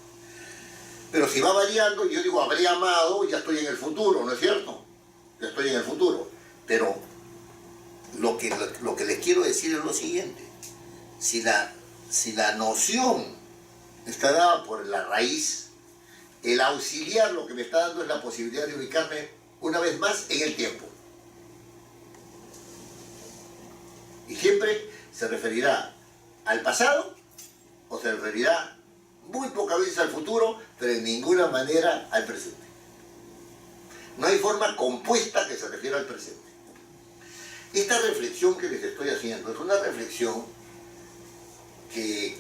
Pero si va variando, yo digo, habré amado, ya estoy en el futuro, ¿no es cierto? Ya estoy en el futuro. Pero lo que les quiero decir es lo siguiente. Si la noción está dada por la raíz, el auxiliar lo que me está dando es la posibilidad de ubicarme una vez más en el tiempo. Y siempre se referirá al pasado o se referirá muy pocas veces al futuro, pero en ninguna manera al presente. No hay forma compuesta que se refiera al presente. Esta reflexión que les estoy haciendo es una reflexión que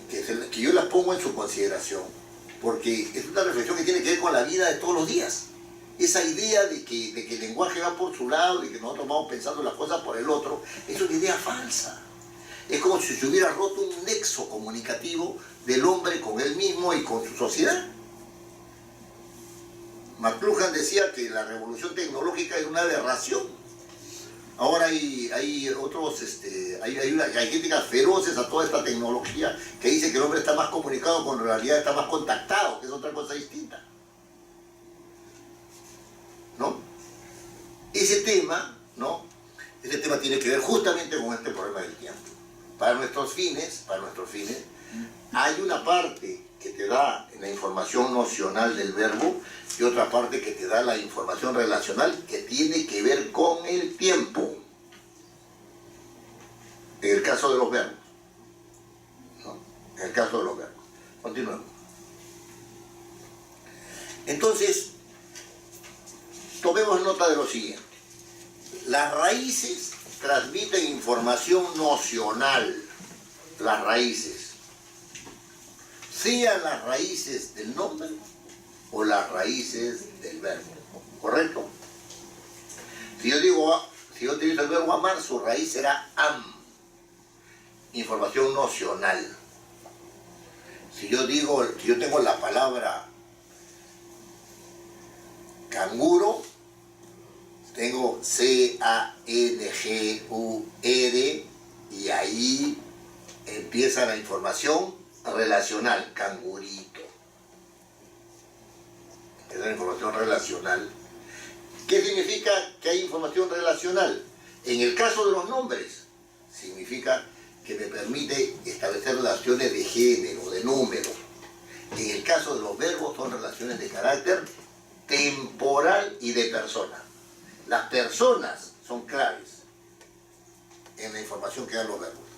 yo las pongo en su consideración, porque es una reflexión que tiene que ver con la vida de todos los días. Esa idea de que el lenguaje va por su lado y que nosotros vamos pensando las cosas por el otro, es una idea falsa. Es como si se hubiera roto un nexo comunicativo del hombre con él mismo y con su sociedad. McLuhan decía que la revolución tecnológica es una aberración. Ahora hay críticas feroces a toda esta tecnología que dice que el hombre está más comunicado con la realidad, está más contactado, que es otra cosa distinta, ¿no? Ese tema, ¿no? Ese tema tiene que ver justamente con este problema del tiempo. Para nuestros fines, hay una parte que te da la información nocional del verbo y otra parte que te da la información relacional que tiene que ver con el tiempo. En el caso de los verbos, ¿no? En el caso de los verbos. Continuemos. Entonces, tomemos nota de lo siguiente. Las raíces transmiten información nocional. Las raíces. Sean las raíces del nombre o las raíces del verbo. ¿Correcto? Si yo utilizo el verbo amar, su raíz será am. Información nocional. Si yo tengo la palabra canguro, tengo C-A-N-G-U-R y ahí empieza la información relacional, cangurito. Es la información relacional. ¿Qué significa que hay información relacional? En el caso de los nombres, significa que me permite establecer relaciones de género, de número. En el caso de los verbos son relaciones de carácter temporal y de persona. Las personas son claves en la información que dan los verbos.